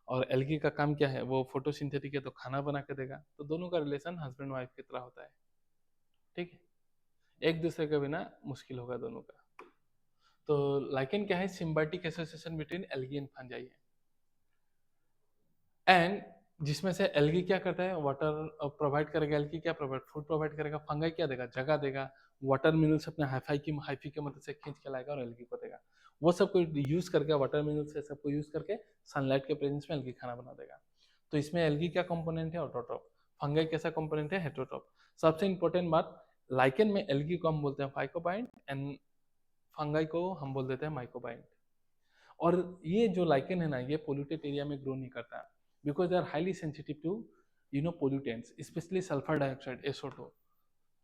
और एल्गी का काम क्या है, वो फोटोसिंथेटिक है तो खाना बना के देगा। तो दोनों का रिलेशन हस्बैंड वाइफ की तरह होता है, ठीक है। एक दूसरे के बिना मुश्किल होगा दोनों का। तो लाइकेन क्या है, symbiotic association between algae and fungi है। एंड जिसमें से एल्गी क्या करता है, वाटर प्रोवाइड करेगा, एल्गी क्या प्रोवाइड, फूड प्रोवाइड करेगा, फंगाई क्या देगा, जगह देगा, वाटर मिनरल्स अपने हाइफी की मदद से खींच के लाएगा और एल्गी को देगा। वो सब को यूज करके, वाटर मिनरल्स से सबको यूज करके सनलाइट के प्रेजेंस में एल्गी खाना बना देगा। तो इसमें एल्गी क्या कंपोनेंट है, ऑटोट्रॉप। फंगाई कैसा कंपोनेंट है, हेटेरोट्रॉप। सबसे इंपॉर्टेंट बात, लाइकेन में एल्गी को हम बोलते हैं फाइकोबाइंड एंड फंगाई को हम बोल देते हैं माइकोबाइंड। और ये जो लाइकेन है ना, ये पोल्यूटेड एरिया में ग्रो नहीं करता, because they are highly sensitive to pollutants, specially sulphur dioxide, SO two.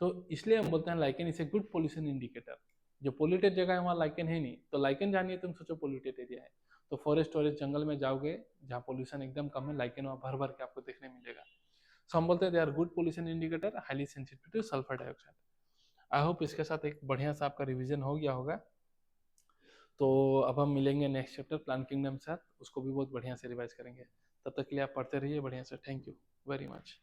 तो इसलिए हम बोलते हैं lichen is a good pollution indicator. जो पोल्यूटेड जगह है वहाँ लाइकेन है नहीं, तो लाइकेन जानिए तुम सोचो पोल्यूटेड एरिया है, तो फॉरेस्ट और जंगल में जाओगे जहाँ पोल्यूशन एकदम कम है, लाइकेन वहाँ भर भर के आपको देखने मिलेगा। सो हम बोलते हैं they are good pollution indicator, highly sensitive to sulphur dioxide. I hope इसके साथ एक बढ़िया सा आपका रिविजन हो गया होगा। तो अब हम मिलेंगे नेक्स्ट चैप्टर प्लान किंगडम के साथ, उसको भी बहुत बढ़िया से रिवाइज करेंगे। तब तक के लिए आप पढ़ते रहिए बढ़िया से। Thank you very much.